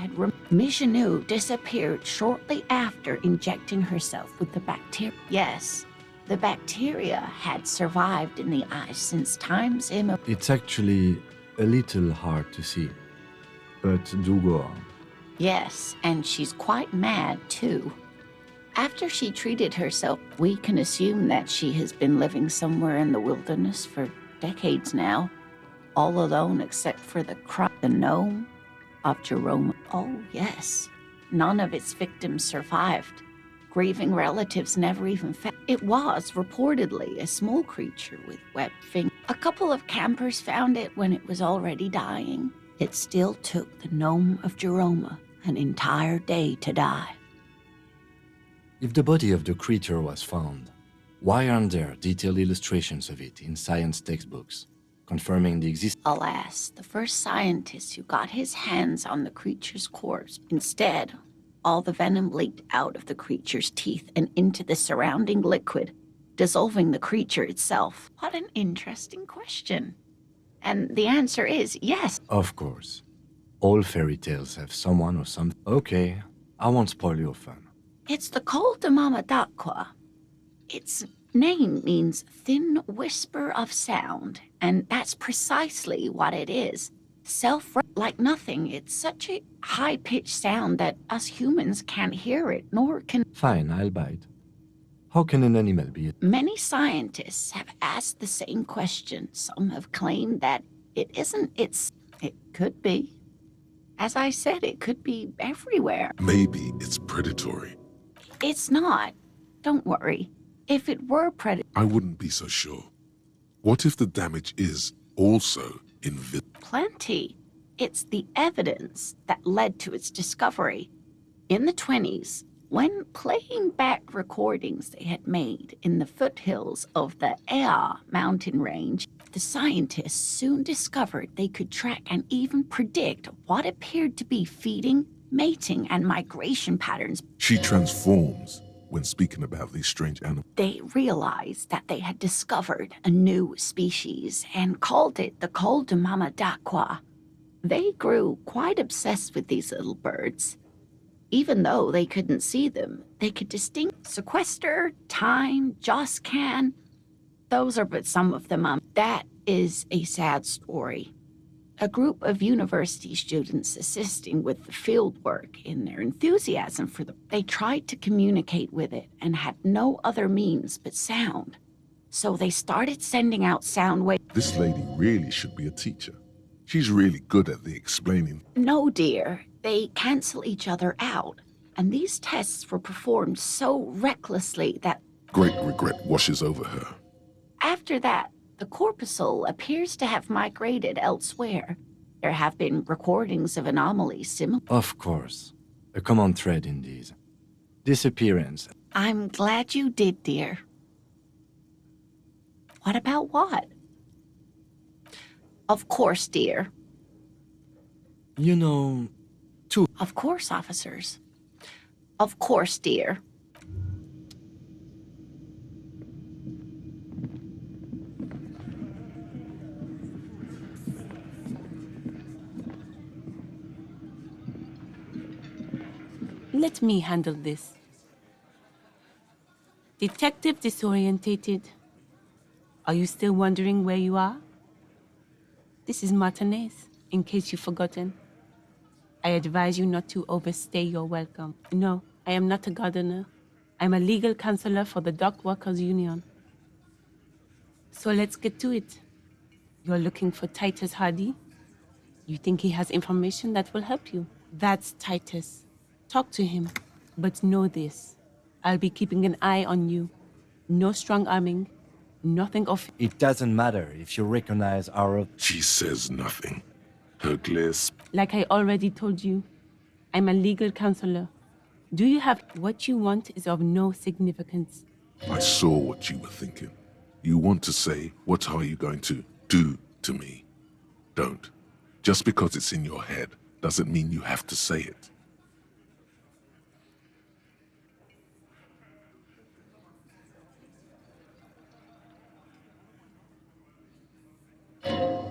Mijanou disappeared shortly after injecting herself with the bacteria. Yes, the bacteria had survived in the ice since times immemorial. It's actually a little hard to see. But do go on. Yes, and she's quite mad too. After she treated herself, we can assume that she has been living somewhere in the wilderness for decades now, all alone except for the gnome of Jerome. Oh, yes. None of its victims survived. Grieving relatives never even found. It was reportedly a small creature with webbed fingers. A couple of campers found it when it was already dying. It still took the gnome of Jerome an entire day to die. If the body of the creature was found, why aren't there detailed illustrations of it in science textbooks, confirming the existence? Alas, the first scientist who got his hands on the creature's corpse. Instead, all the venom leaked out of the creature's teeth and into the surrounding liquid, dissolving the creature itself. What an interesting question. And the answer is yes. Of course. All fairy tales have someone or something. Okay, I won't spoil your fun. It's the Col de Mama d'Aqua. Its name means thin whisper of sound, and that's precisely what it is. Like nothing, it's such a high-pitched sound that us humans can't hear it, nor can... Fine, I'll bite. How can an animal be? Many scientists have asked the same question. Some have claimed that it isn't. It could be. As I said, it could be everywhere. Maybe it's predatory. It's not. Don't worry. If it were predatory... I wouldn't be so sure. What if the damage is also invisible? Plenty. It's the evidence that led to its discovery. In the 1920s, when playing back recordings they had made in the foothills of the Ea mountain range, the scientists soon discovered they could track and even predict what appeared to be feeding, mating, and migration patterns. She transforms when speaking about these strange animals. They realized that they had discovered a new species and called it the Col de Mama d'Aqua. They grew quite obsessed with these little birds. Even though they couldn't see them, they could distinguish sequester, time, joscan. Those are but some of them. That is a sad story. A group of university students assisting with the field work in their enthusiasm for they tried to communicate with it and had no other means but sound. So they started sending out sound waves. This lady really should be a teacher. She's really good at the explaining. No, dear. They cancel each other out. And these tests were performed so recklessly that... Great regret washes over her. After that, the corpuscle appears to have migrated elsewhere. There have been recordings of anomalies similar. Of course. A common thread in these. Disappearance. I'm glad you did, dear. What about what? Of course, dear. You know, two. Of course, officers. Of course, dear. Let me handle this. Detective disorientated. Are you still wondering where you are? This is Martinez, in case you've forgotten. I advise you not to overstay your welcome. No, I am not a gardener. I'm a legal counselor for the Dock Workers Union. So let's get to it. You're looking for Titus Hardy? You think he has information that will help you? That's Titus. Talk to him. But know this. I'll be keeping an eye on you. No strong arming. Nothing of... It doesn't matter if you recognize our... She says nothing. Her glare Like I already told you, I'm a legal counselor. Do you have... What you want is of no significance. I saw what you were thinking. You want to say, what are you going to do to me? Don't. Just because it's in your head doesn't mean you have to say it.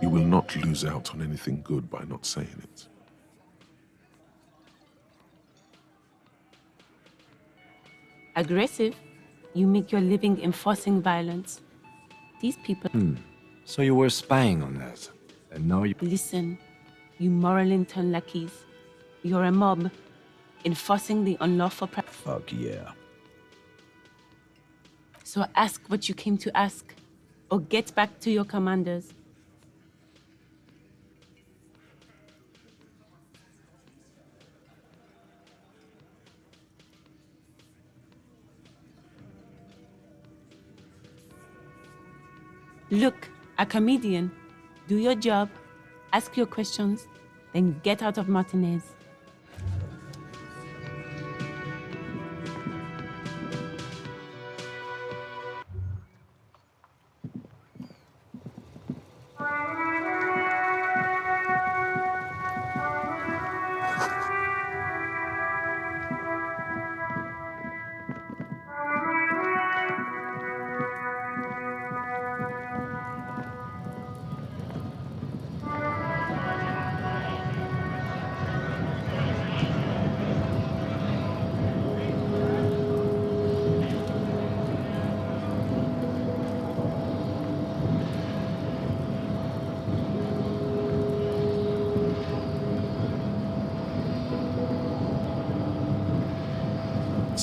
You will not lose out on anything good by not saying it. Aggressive? You make your living enforcing violence. These people... So you were spying on us, and now you... Listen, you Moralington lackeys. You're a mob, enforcing the unlawful... Fuck yeah. So ask what you came to ask, or get back to your commanders. Look, a comedian. Do your job, ask your questions, then get out of Martinez.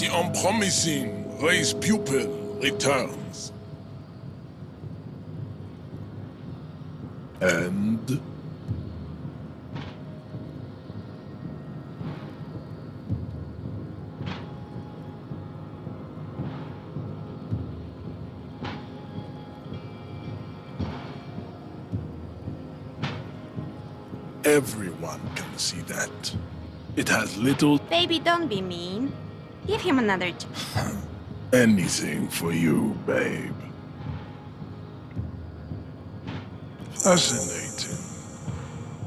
The unpromising race pupil returns. And... everyone can see that. It has little... Baby, don't be mean. Give him another chance. anything for you, babe. Fascinating.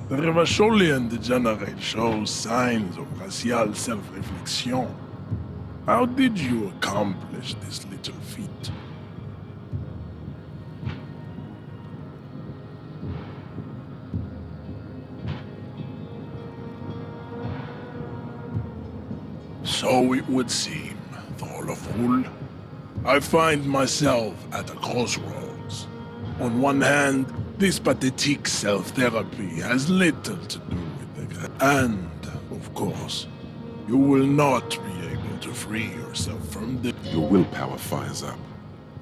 The Revacholian degenerate shows signs of racial self-reflection. How did you accomplish this little feat? So it would seem, Thrall of Rule. I find myself at a crossroads. On one hand, this pathetic self-therapy has little to do with it. And, of course, you will not be able to free yourself from the... Your willpower fires up,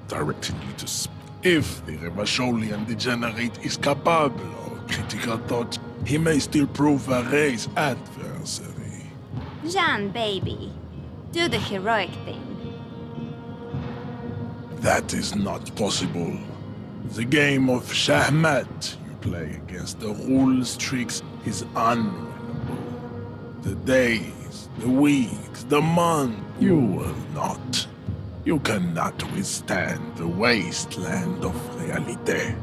directing you to... If the Revacholian degenerate is capable of critical thought, he may still prove a race adversary. Jean, baby. Do the heroic thing. That is not possible. The game of Shahmat you play against the rules tricks is unwinnable. The days, the weeks, the months, you will not. You cannot withstand the wasteland of realite.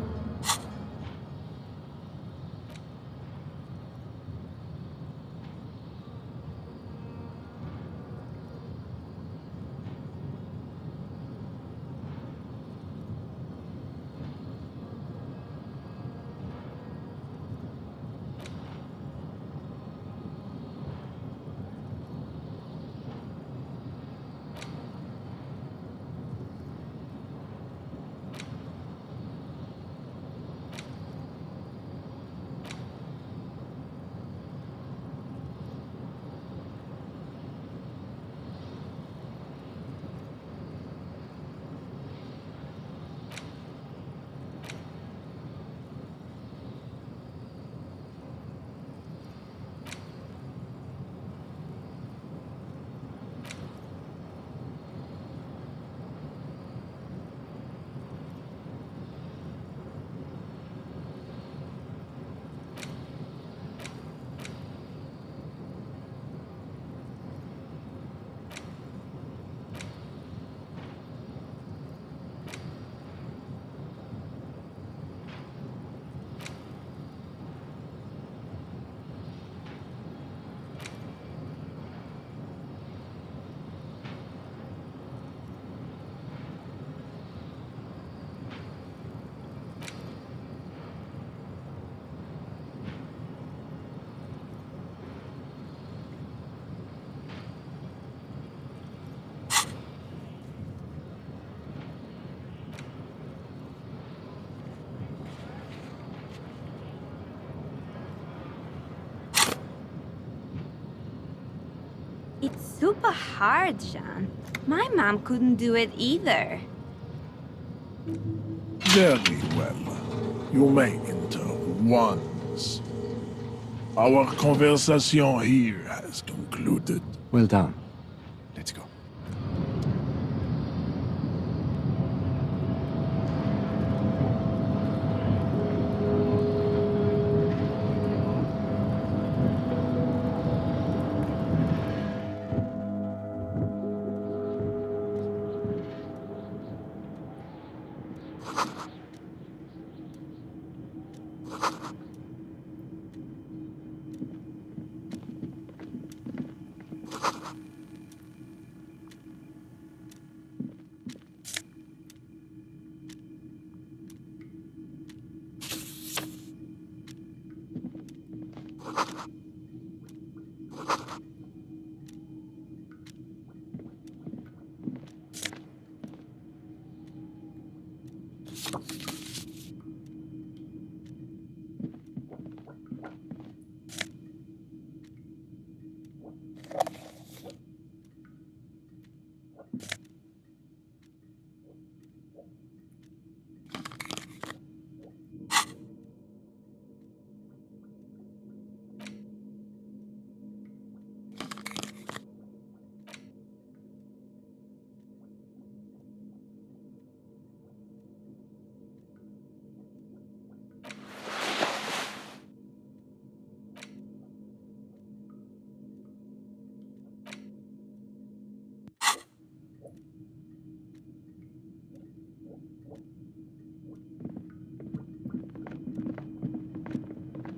super hard, Jean. My mom couldn't do it either. Very well. You make into ones. Our conversation here has concluded. Well done. Let's go.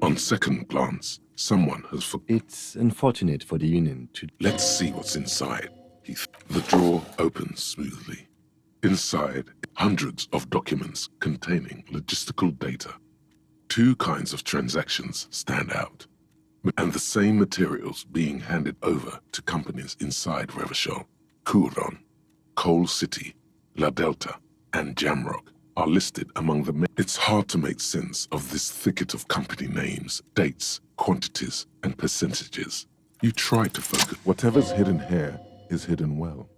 On second glance, someone has It's unfortunate for the Union to... Let's see what's inside. The drawer opens smoothly. Inside, hundreds of documents containing logistical data. Two kinds of transactions stand out, and the same materials being handed over to companies inside Revachol. Couron, Coal City, La Delta, and Jamrock are listed among the... It's hard to make sense of this thicket of company names, dates, quantities, and percentages. You try to focus. Whatever's hidden here is hidden well.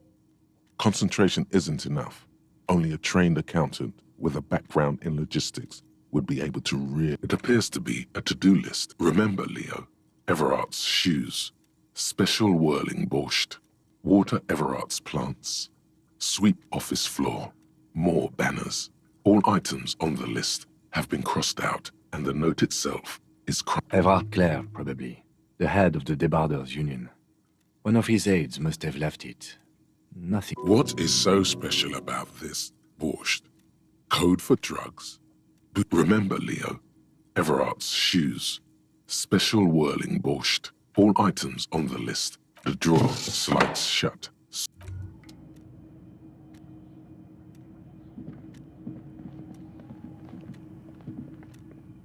Concentration isn't enough. Only a trained accountant with a background in logistics would be able to read. It appears to be a to-do list. Remember, Leo, Everart's shoes, special whirling borscht, water Everart's plants, sweep office floor, more banners. All items on the list have been crossed out, and the note itself is Everard Clare, probably. The head of the Debarders Union. One of his aides must have left it. Nothing. What is so special about this borscht? Code for drugs? Remember, Leo, Everart's shoes, special whirling borscht. All items on the list. The drawer slides shut.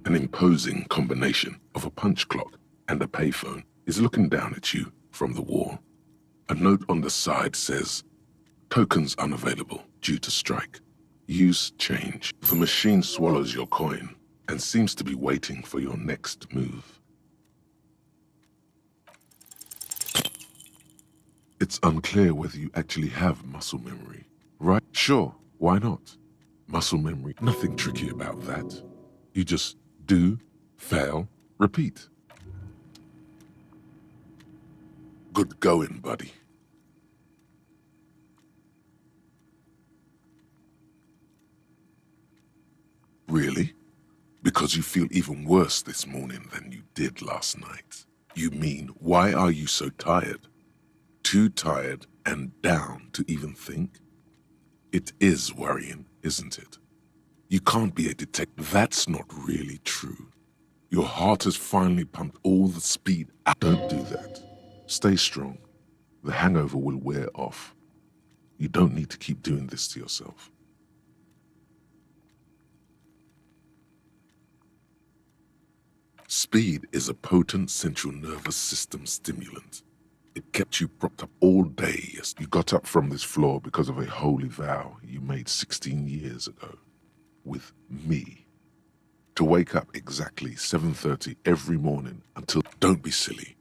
An imposing combination of a punch clock and a payphone is looking down at you from the wall. A note on the side says, "Tokens unavailable due to strike. Use change." The machine swallows your coin and seems to be waiting for your next move. It's unclear whether you actually have muscle memory, right? Sure, why not? Muscle memory, nothing tricky about that. You just do, fail, repeat. Good going, buddy. Really? Because you feel even worse this morning than you did last night. You mean, why are you so tired? Too tired and down to even think? It is worrying, isn't it? You can't be a detective. That's not really true. Your heart has finally pumped all the speed out. Don't do that. Stay strong. The hangover will wear off. You don't need to keep doing this to yourself. Speed is a potent central nervous system stimulant. It kept you propped up all day. Yes, you got up from this floor because of a holy vow you made 16 years ago. With me. To wake up exactly 7:30 every morning until... Don't be silly.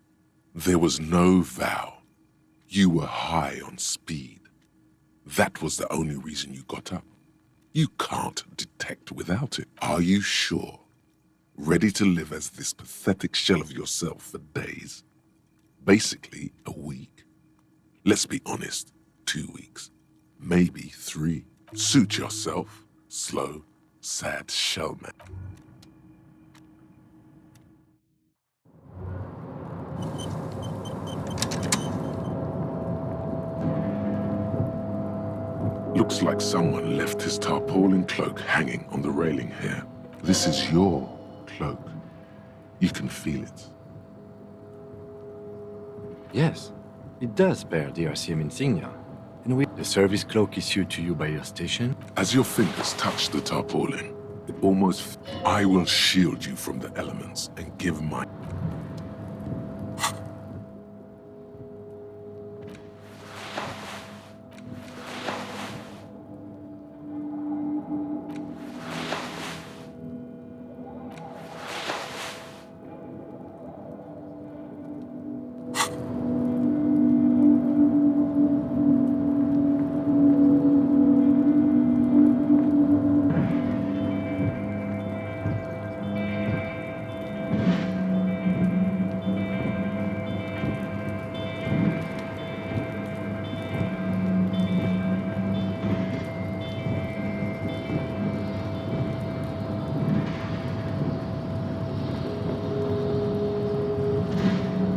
There was no vow. You were high on speed. That was the only reason you got up. You can't detect without it. Are you sure? Ready to live as this pathetic shell of yourself for days? Basically, a week. Let's be honest, 2 weeks. Maybe 3. Suit yourself. Slow, sad shellman. Looks like someone left his tarpaulin cloak hanging on the railing here. This is your cloak. You can feel it. Yes, it does bear the RCM insignia. And with the service cloak issued to you by your station? As your fingers touch the tarpaulin, it almost... I will shield you from the elements and give my...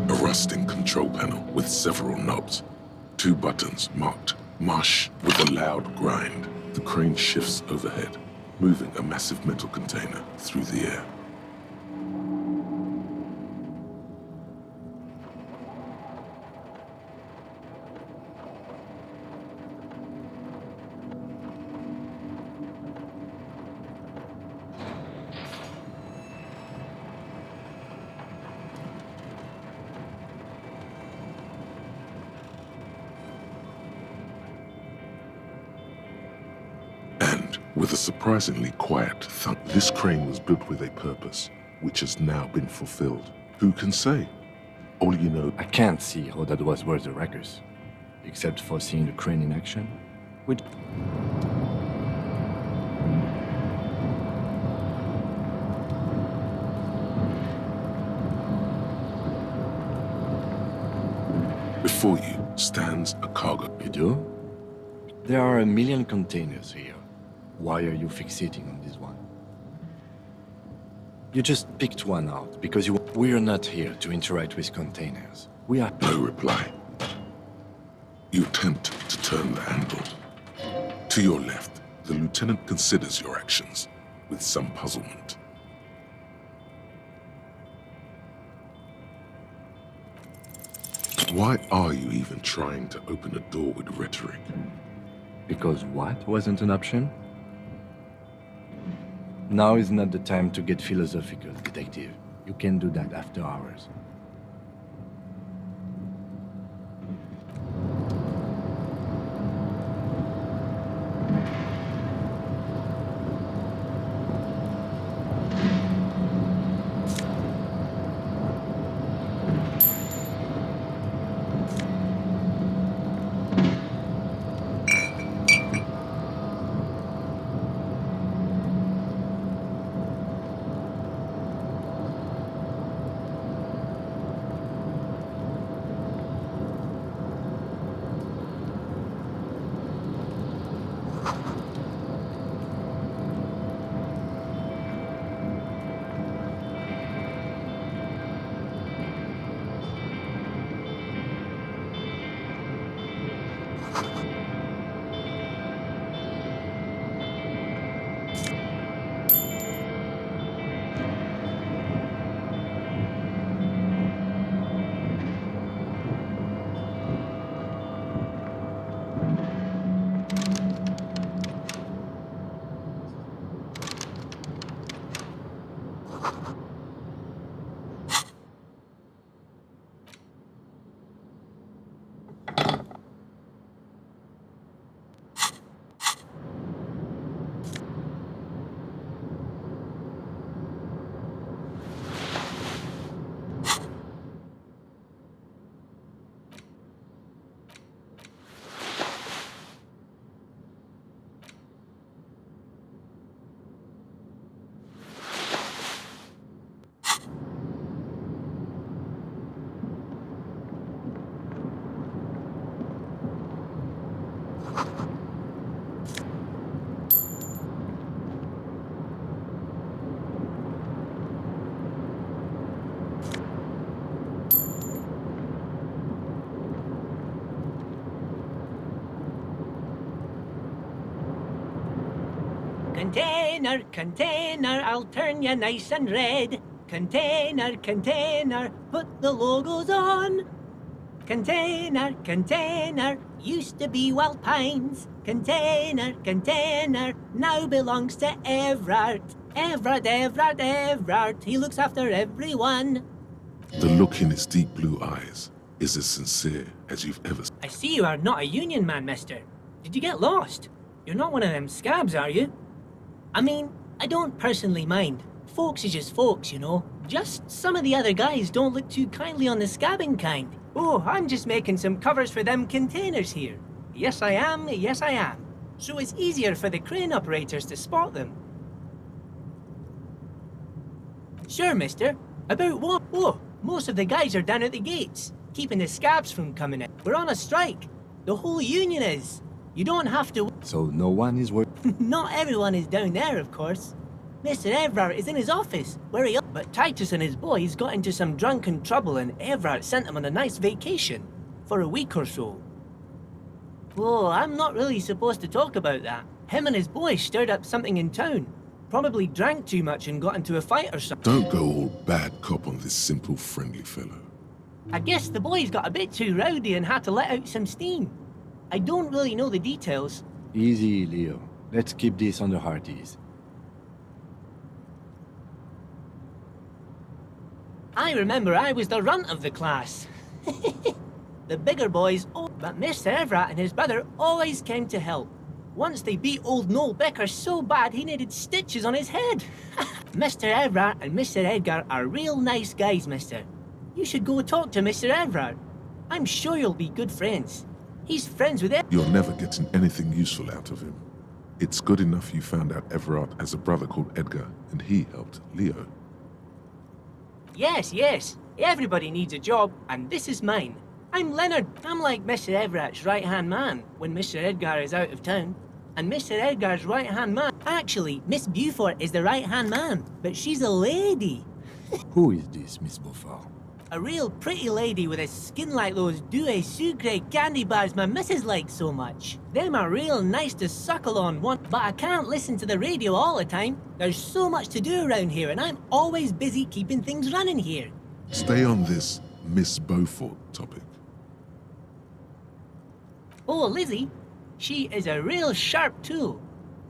A rusting control panel with several knobs. 2 buttons marked Marsh with a loud grind. The crane shifts overhead, moving a massive metal container through the air. With a surprisingly quiet thunk, this crane was built with a purpose, which has now been fulfilled. Who can say? All you know... I can't see how that was worth the ruckus, except for seeing the crane in action, which... Before you stands a cargo. You do? There are 1 million containers here. Why are you fixating on this one? You just picked one out because you... We're not here to interact with containers. We are... No reply. You attempt to turn the handle. To your left, the lieutenant considers your actions with some puzzlement. Why are you even trying to open a door with rhetoric? Because what wasn't an option? Now is not the time to get philosophical, detective. You can do that after hours. Container, container, I'll turn you nice and red. Container, container, put the logos on. Container, container, used to be Wild Pines. Container, container, now belongs to Everard. Everard, Everard, Everard, he looks after everyone. The look in his deep blue eyes is as sincere as you've ever seen. I see you are not a union man, mister. Did you get lost? You're not one of them scabs, are you? I mean, I don't personally mind. Folks is just folks, you know. Just some of the other guys don't look too kindly on the scabbing kind. Oh, I'm just making some covers for them containers here. Yes, I am. Yes, I am. So it's easier for the crane operators to spot them. Sure, mister. About what? Oh, most of the guys are down at the gates, keeping the scabs from coming in. We're on a strike. The whole union is. You don't have to... So no one is working? Not everyone is down there, of course. Mr. Everard is in his office, where he... But Titus and his boys got into some drunken trouble and Everard sent him on a nice vacation. For a week or so. Oh, I'm not really supposed to talk about that. Him and his boys stirred up something in town. Probably drank too much and got into a fight or something. Don't go all bad cop on this simple, friendly fellow. I guess the boys got a bit too rowdy and had to let out some steam. I don't really know the details. Easy, Leo. Let's keep this under heart ease. I remember I was the runt of the class. The bigger boys, but Mr. Everett and his brother always came to help. Once they beat old Noel Becker so bad he needed stitches on his head. Mr. Everett and Mr. Edgar are real nice guys, mister. You should go talk to Mr. Everett. I'm sure you'll be good friends. He's friends with You're never getting anything useful out of him. It's good enough you found out Everard has a brother called Edgar, and he helped Leo. Yes, yes. Everybody needs a job, and this is mine. I'm Leonard. I'm like Mr. Everett's right-hand man when Mr. Edgar is out of town. And Mr. Edgar's right-hand man... Actually, Miss Beaufort is the right-hand man, but she's a lady. Who is this, Miss Beaufort? A real pretty lady with a skin like those Douai Sucre candy bars my missus likes so much. Them are real nice to suckle on one, but I can't listen to the radio all the time. There's so much to do around here, and I'm always busy keeping things running here. Stay on this Miss Beaufort topic. Oh, Lizzie, she is a real sharp tool.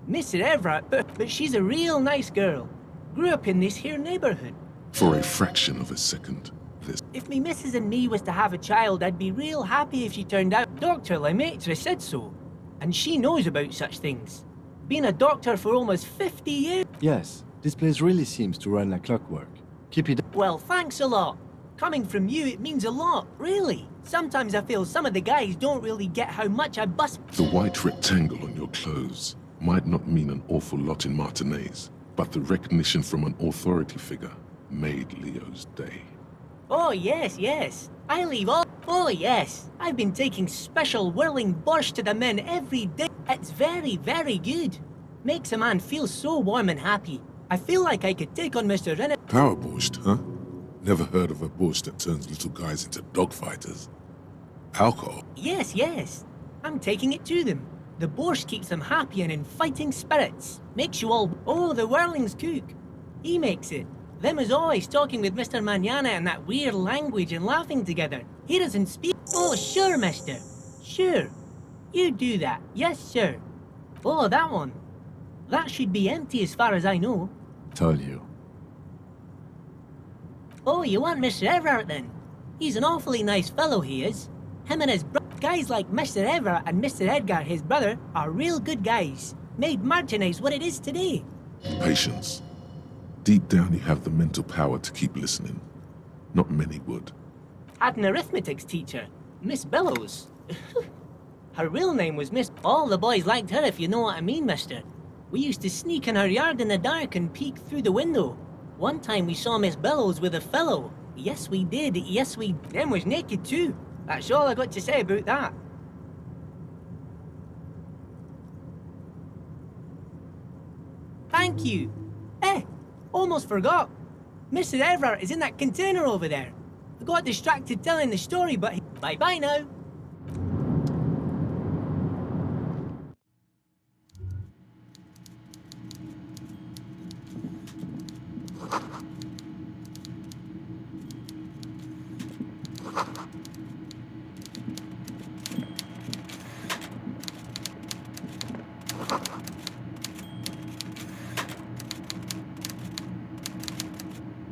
Mr. Everett, but she's a real nice girl. Grew up in this here neighborhood. For a fraction of a second, this... If me missus and me was to have a child, I'd be real happy if she turned out. Dr. Lemaitre said so. And she knows about such things. Been a doctor for almost 50 years. Yes, this place really seems to run like clockwork. Keep it up. Well, thanks a lot. Coming from you, it means a lot, really. Sometimes I feel some of the guys don't really get how much I bust. The white rectangle on your clothes might not mean an awful lot in Martinaise, but the recognition from an authority figure made Leo's day. Oh, yes, yes. I leave all... Oh, yes. I've been taking special whirling borscht to the men every day. It's very, very good. Makes a man feel so warm and happy. I feel like I could take on Mr. Renner. Power borscht, huh? Never heard of a borscht that turns little guys into dogfighters. Alcohol? Yes, yes. I'm taking it to them. The borscht keeps them happy and in fighting spirits. Makes you all... Oh, the whirling's cook. He makes it. Them is always talking with Mr. Manana in that weird language and laughing together. He doesn't speak... Oh, sure, mister. Sure. You do that. Yes, sir. Oh, that one. That should be empty as far as I know. Told you. Oh, you want Mr. Everett then? He's an awfully nice fellow, he is. Him and his guys like Mr. Everett and Mr. Edgar, his brother, are real good guys. Made Martinaise what it is today. Patience. Deep down you have the mental power to keep listening. Not many would. Had an arithmetics teacher, Miss Bellows. Her real name was Miss... All the boys liked her, if you know what I mean, mister. We used to sneak in her yard in the dark and peek through the window. One time we saw Miss Bellows with a fellow. Yes, we did. Yes, we... Them was naked too. That's all I got to say about that. Thank you. Almost forgot. Mr. Everett is in that container over there. I got distracted telling the story, but... Bye-bye now.